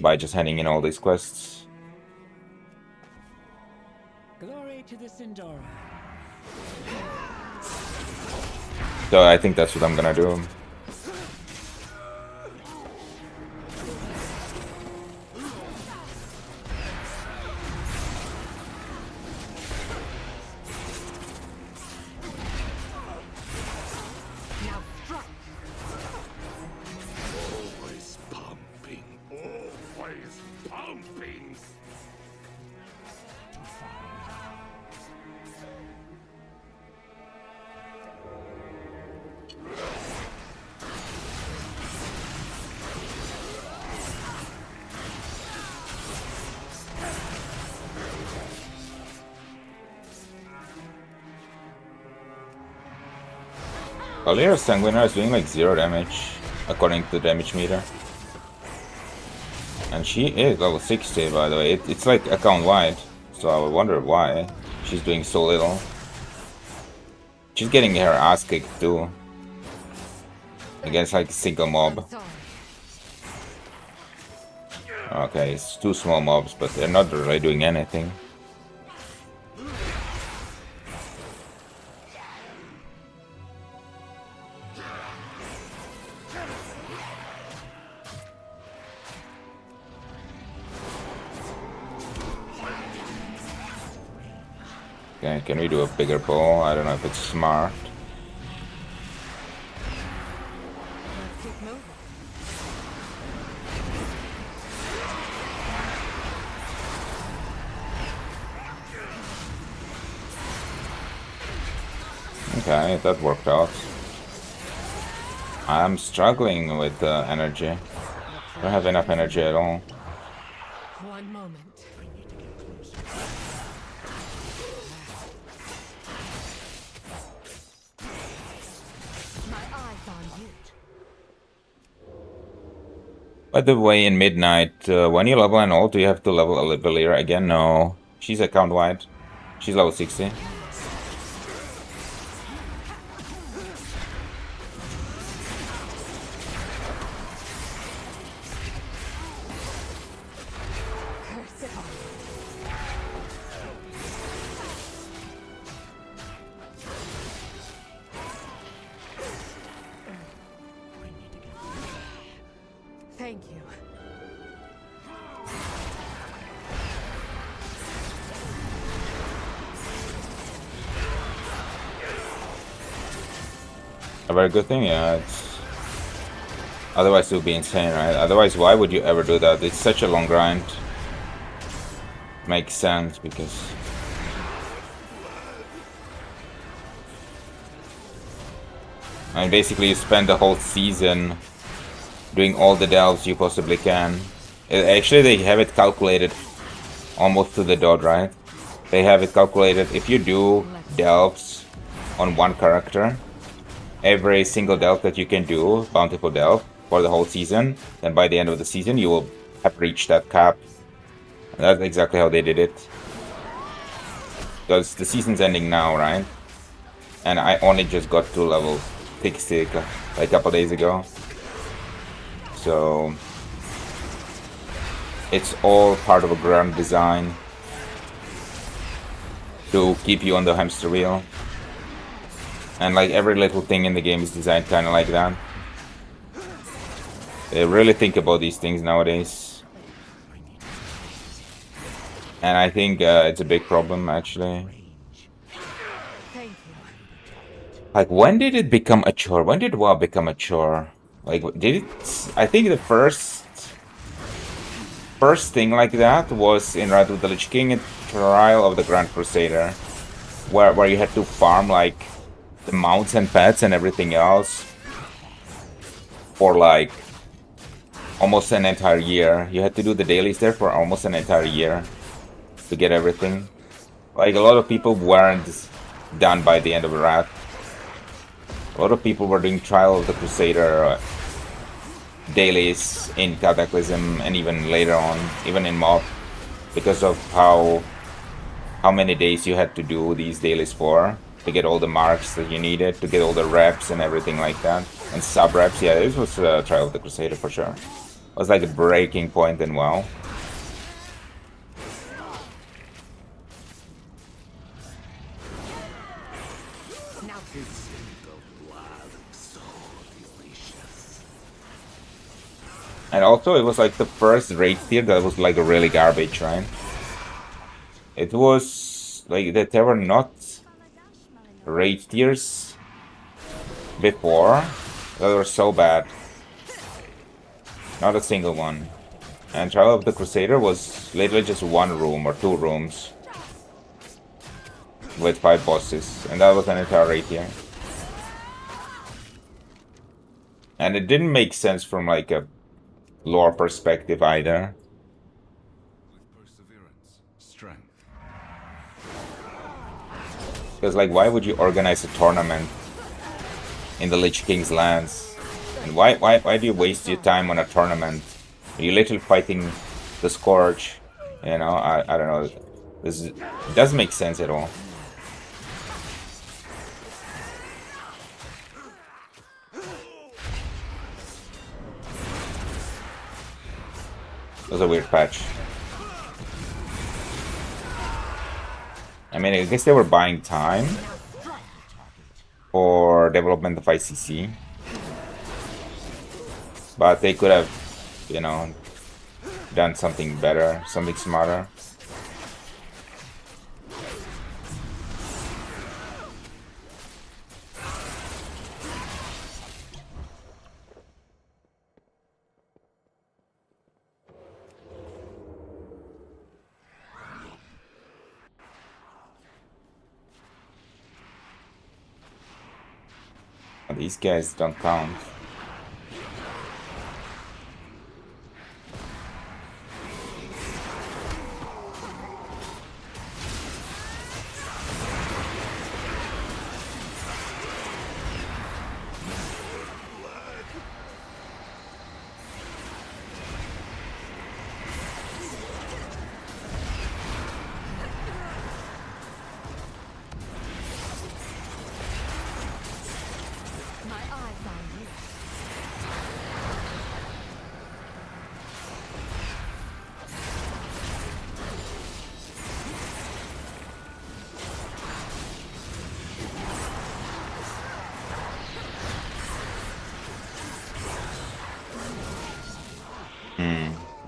by just handing in all these quests. Glory to the Sindora. So I think that's what I'm gonna do. Valera Sanguinar is doing like 0 damage, according to the damage meter. And she is level 60, by the way. It's like account wide, so I wonder why she's doing so little. She's getting her ass kicked too. Against like a single mob. Okay, it's 2 small mobs, but they're not really doing anything. Okay, can we do a bigger pull? I don't know if it's smart. Okay, that worked out. I'm struggling with energy. I don't have enough energy at all. One moment. My eyes on you. By the way, in Midnight, when you level an ult, do you have to level a Valera again? No. She's account wide. She's level 60. Thank you. A very good thing, yeah. It's Otherwise it would be insane, right? Otherwise, why would you ever do that? It's such a long grind. Makes sense because... I mean, basically you spend the whole season doing all the delves you possibly can. Actually, they have it calculated almost to the dot, right? They have it calculated. If you do delves on one character, every single delve that you can do, bountiful delve, for the whole season, then by the end of the season you will have reached that cap. And that's exactly how they did it. Because the season's ending now, right? And I only just got to level 60 like a couple days ago. So it's all part of a grand design to keep you on the hamster wheel. And like every little thing in the game is designed kind of like that. They really think about these things nowadays. And I think it's a big problem, actually. Thank you. Like, when did it become a chore? When did WoW become a chore? Like, did it... I think the first thing like that was in Rise of the Lich King and Trial of the Grand Crusader. Where you had to farm, like, the mounts and pets and everything else. For, like, almost an entire year. You had to do the dailies there for almost an entire year. To get everything. Like, a lot of people weren't done by the end of Wrath. A lot of people were doing Trial of the Crusader dailies in Cataclysm and even later on, even in Mob, because of how many days you had to do these dailies for to get all the marks that you needed, to get all the reps and everything like that, and sub reps. Yeah, this was Trial of the Crusader for sure. It was like a breaking point in WoW. And also, it was like the first raid tier that was like really garbage, right? It was like that there were not raid tiers before that were so bad. Not a single one. And Trial of the Crusader was literally just one room or two rooms with 5 bosses, and that was an entire raid tier. And it didn't make sense from like a lore perspective either. With perseverance, strength. Because like, why would you organize a tournament in the Lich King's lands? And why do you waste your time on a tournament? You're literally fighting the Scourge. You know, I don't know. It doesn't make sense at all. That was a weird patch. I mean, I guess they were buying time for development of ICC. But they could have, you know, done something better, something smarter. These guys don't count. My eyes on you.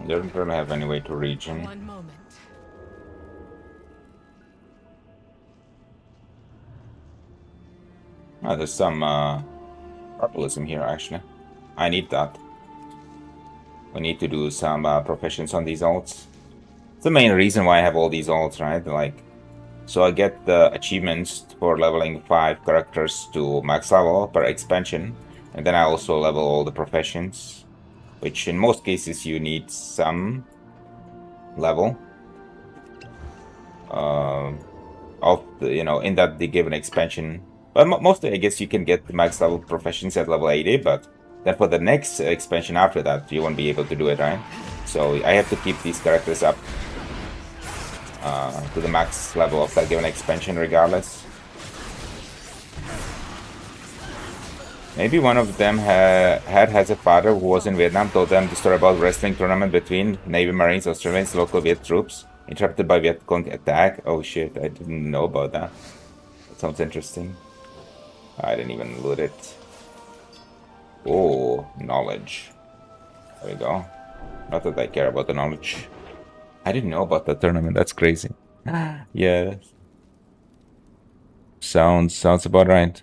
They don't really have any way to reach him. One moment. Oh, there's some herbalism here, actually. I need that. We need to do some professions on these alts. It's the main reason why I have all these alts, right? Like, so I get the achievements for leveling 5 characters to max level per expansion, and then I also level all the professions, which in most cases you need some level of the, in that the given expansion. But mostly I guess you can get the max level professions at level 80, but then for the next expansion after that you won't be able to do it, right? So I have to keep these characters up to the max level of that given expansion regardless. Maybe one of them has a father who was in Vietnam, told them the story about wrestling tournament between Navy Marines, Australians, local Viet troops, interrupted by Viet Cong attack. Oh shit, I didn't know about that. That sounds interesting. I didn't even loot it. Oh, knowledge. There we go. Not that I care about the knowledge. I didn't know about that tournament, that's crazy. Yeah. Sounds about right.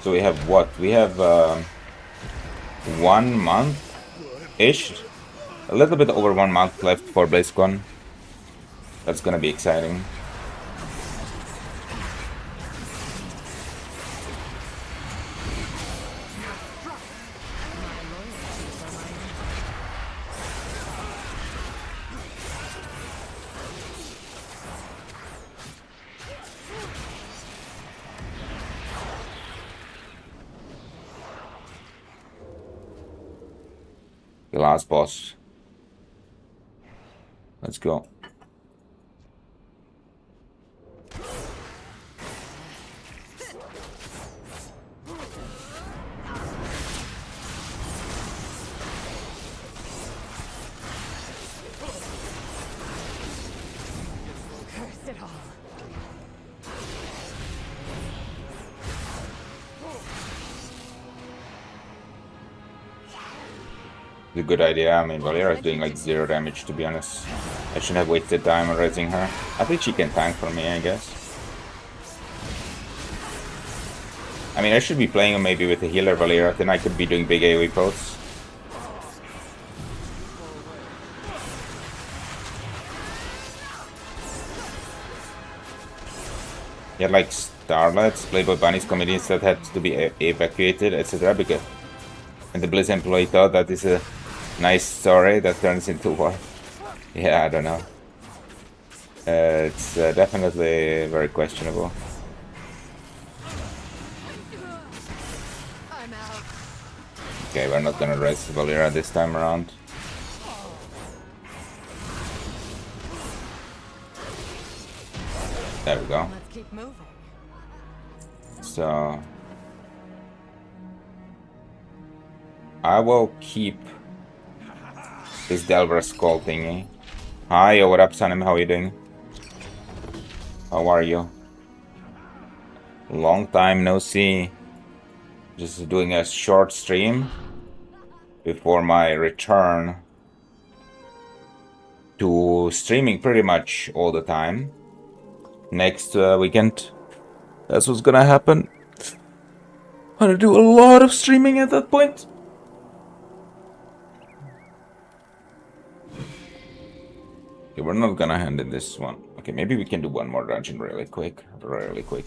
So we have what? We have 1 month-ish? A little bit over 1 month left for BlizzCon. That's gonna be exciting. The last boss. Let's go. Curse it all. It's a good idea. I mean, Valera is doing like 0 damage, to be honest. I shouldn't have wasted time on raising her. I think she can tank for me, I guess. I mean, I should be playing maybe with a healer Valera, then I could be doing big AoE pulls. Yeah, like starlets, Playboy bunnies, comedians that had to be evacuated, etc. Because and the Blizz employee thought that is a nice story that turns into what? Yeah, I don't know. It's definitely very questionable. I'm out. Okay, we're not gonna raise Valera this time around. There we go. Let's keep moving. So I will keep this Delver Skull thingy. Hi, yo, what up, Sanim? How are you doing? How are you? Long time no see. Just doing a short stream before my return to streaming pretty much all the time. Next weekend, that's what's gonna happen. I'm gonna do a lot of streaming at that point. Okay, we're not gonna hand in this one. Okay, maybe we can do one more dungeon really quick.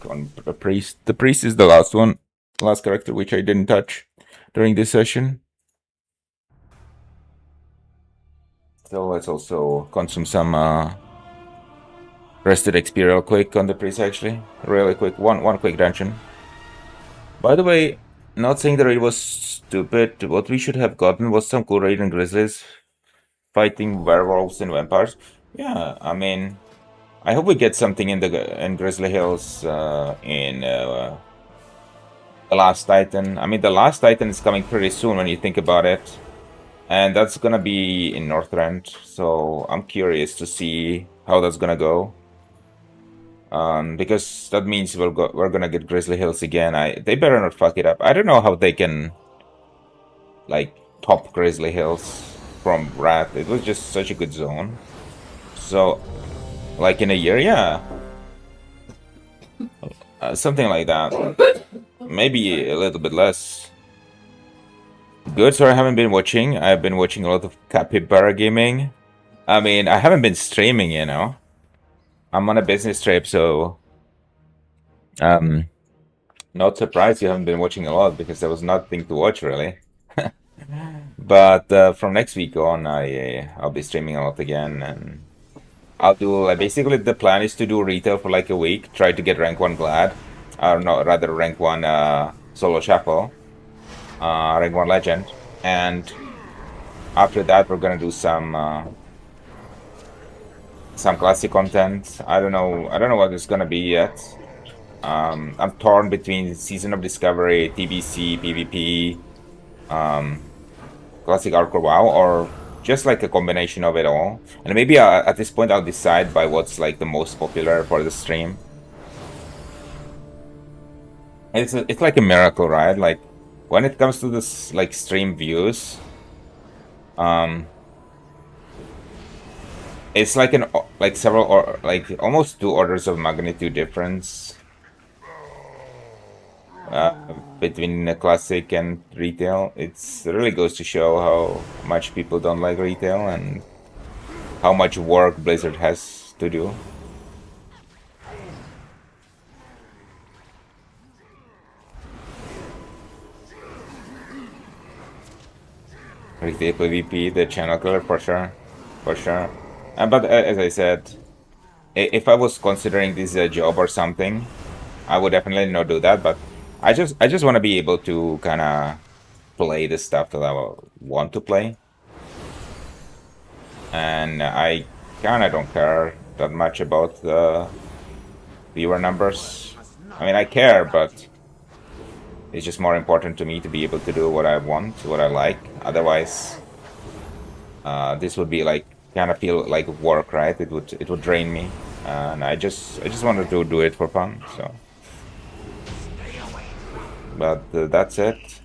On the priest. The priest is the last one. Last character which I didn't touch during this session. So let's also consume some rested XP real quick on the priest actually. Really quick. One quick dungeon. By the way, not saying the raid was stupid. What we should have gotten was some cool raid and grizzlies fighting werewolves and vampires. Yeah, I mean, I hope we get something in Grizzly Hills in the Last Titan. I mean, the Last Titan is coming pretty soon when you think about it. And that's gonna be in Northrend, so I'm curious to see how that's gonna go. Because that means we're gonna get Grizzly Hills again. They better not fuck it up. I don't know how they can like top Grizzly Hills from Wrath. It was just such a good zone. So, like in a year, yeah, something like that. Maybe a little bit less. Good. So I haven't been watching. I've been watching a lot of Capybara gaming. I mean, I haven't been streaming, you know. I'm on a business trip, so not surprised you haven't been watching a lot because there was nothing to watch really. But from next week on, I'll be streaming a lot again, and I'll do basically the plan is to do retail for like a week, try to get rank 1 Glad, or no, rather rank 1 Solo Chapel, rank 1 Legend, and after that we're gonna do some classic content. I don't know what it's gonna be yet. I'm torn between Season of Discovery, TBC, PvP, classic hardcore WoW, or just like a combination of it all. And maybe at this point I'll decide by what's like the most popular for the stream. It's like a miracle, right? Like when it comes to this like stream views, it's like several or like almost 2 orders of magnitude difference between the classic and retail. It really goes to show how much people don't like retail and how much work Blizzard has to do. Retail PvP, the channel killer for sure, for sure. But as I said, if I was considering this a job or something, I would definitely not do that. But I just want to be able to kind of play the stuff that I want to play, and I kind of don't care that much about the viewer numbers. I mean, I care, but it's just more important to me to be able to do what I want, what I like. Otherwise, this would be like kind of feel like work, right? It would drain me, and I just wanted to do it for fun. So, but that's it.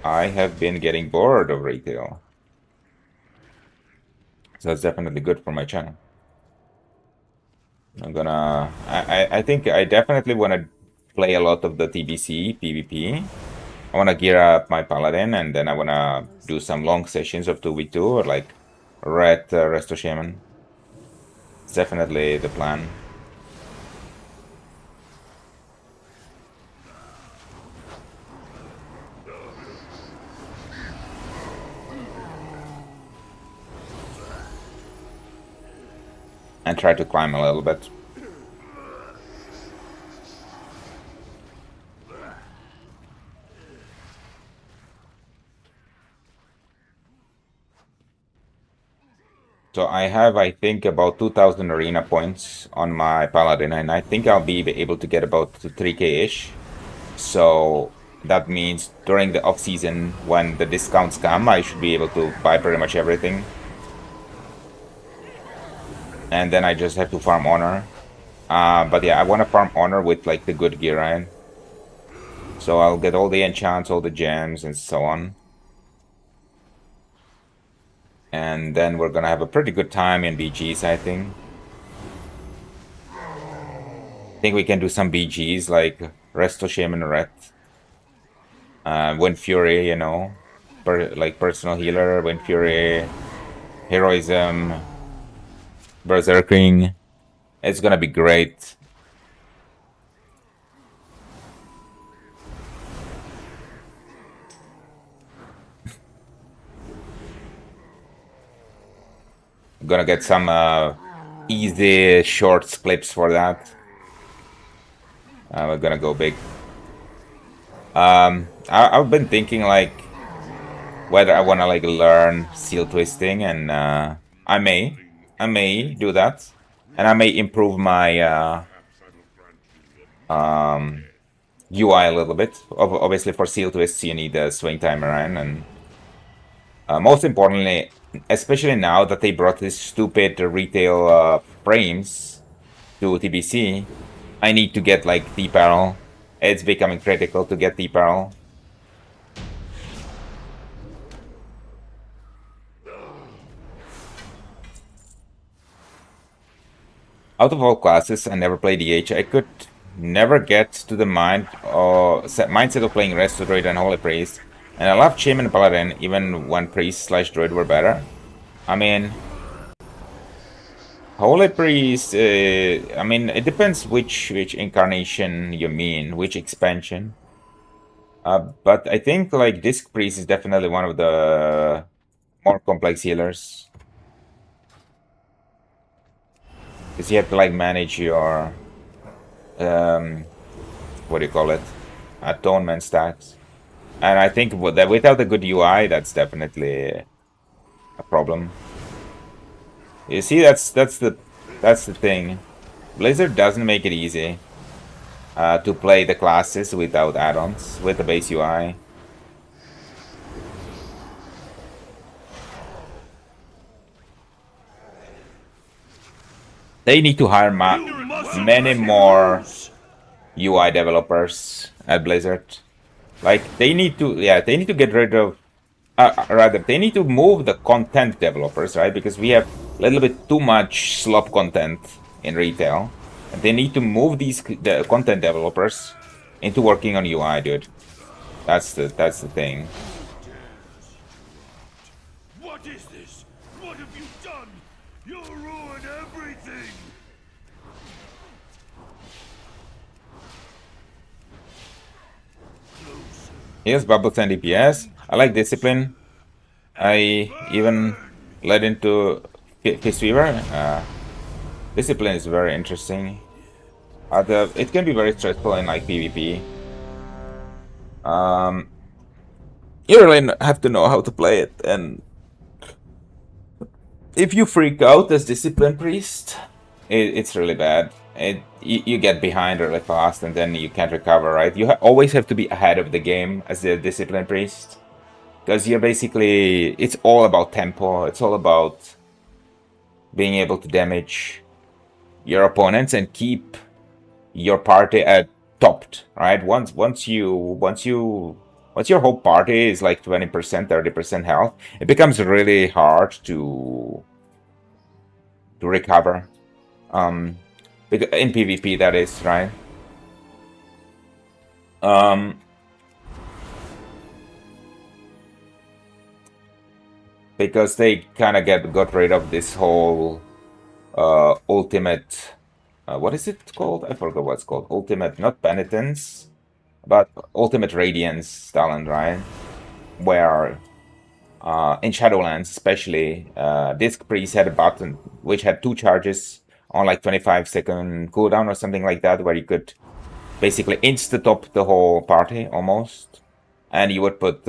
I have been getting bored of retail, so that's definitely good for my channel. I think I definitely want to play a lot of the TBC, PvP. I want to gear up my Paladin, and then I want to do some long sessions of 2v2 or like Red Resto Shaman. It's definitely the plan. And try to climb a little bit. So I have, I think, about 2,000 arena points on my Paladin, and I think I'll be able to get about 3k-ish. So that means during the off-season, when the discounts come, I should be able to buy pretty much everything. And then I just have to farm honor. But yeah, I want to farm honor with like the good gear, right? So I'll get all the enchants, all the gems, and so on. And then we're gonna have a pretty good time in BGs, I think. I think we can do some BGs like Resto Shaman Ret. Wind Fury, you know. Like personal healer, Wind Fury, Heroism, Berserking. It's gonna be great. I'm gonna get some easy short clips for that. We're gonna go big. I've been thinking like whether I wanna like learn seal twisting, and I may do that, and I may improve my UI a little bit. Obviously, for seal twists, you need a swing timer, and most importantly, especially now that they brought this stupid retail frames to TBC, I need to get like T-Peril. It's becoming critical to get T-Peril. Out of all classes, I never played DH. I could never get to the mindset of playing Resto Druid and Holy Priest. And I love Chim and Paladin, even when Priest / Druid were better. I mean, Holy Priest, I mean, it depends which incarnation you mean, which expansion. But I think like Disc Priest is definitely one of the more complex healers. Because you have to like manage your, what do you call it? Atonement stacks. And I think that without a good UI, that's definitely a problem. You see, that's the thing. Blizzard doesn't make it easy to play the classes without add-ons with the base UI. They need to hire many more UI developers at Blizzard. Like they need to get rid of. Rather, they need to move the content developers, right? Because we have a little bit too much slop content in retail. And they need to move the content developers into working on UI, dude. That's the thing. What is this? What have you done? You'll ruin everything! Here's Bubbles and DPS. I like Discipline. I even led into Fistweaver. Discipline is very interesting. It can be very stressful in like PvP. You really have to know how to play it, and if you freak out as Discipline Priest, it's really bad. You get behind really fast, and then you can't recover, right? You always have to be ahead of the game as the Discipline Priest. Because you're basically, it's all about tempo. It's all about being able to damage your opponents and keep your party at topped, right? Once your whole party is like 20%, 30% health, it becomes really hard to recover. In PvP, that is, right? Because they kind of got rid of this whole ultimate, what is it called? I forgot what it's called. Ultimate, not penitence, but ultimate radiance talent, right? Where in Shadowlands, especially, Disc Priest had a button which had 2 charges on like 25-second cooldown or something like that, where you could basically insta-top the whole party almost, and you would put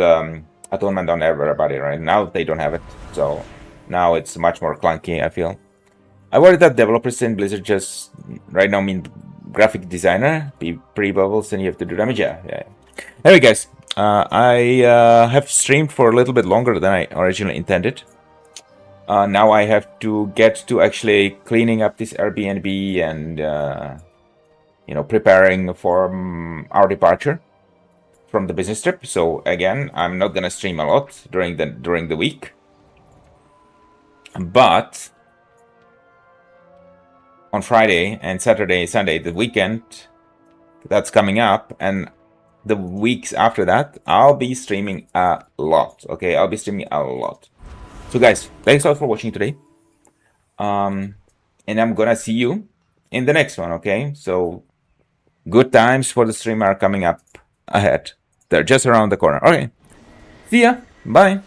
Atonement on everybody, right? Now they don't have it, so now it's much more clunky, I feel. I worry that developers in Blizzard just right now mean graphic designer, pre-bubbles, and you have to do damage. Yeah. Anyway, guys, I have streamed for a little bit longer than I originally intended. Now I have to get to actually cleaning up this Airbnb and preparing for our departure from the business trip. So again, I'm not gonna stream a lot during the week, but on Friday and Saturday, Sunday, the weekend that's coming up, and the weeks after that, I'll be streaming a lot. Okay, I'll be streaming a lot. So guys, thanks a lot for watching today. And I'm gonna see you in the next one. Okay, so good times for the stream are coming up ahead. They're just around the corner. Okay, see ya. Bye.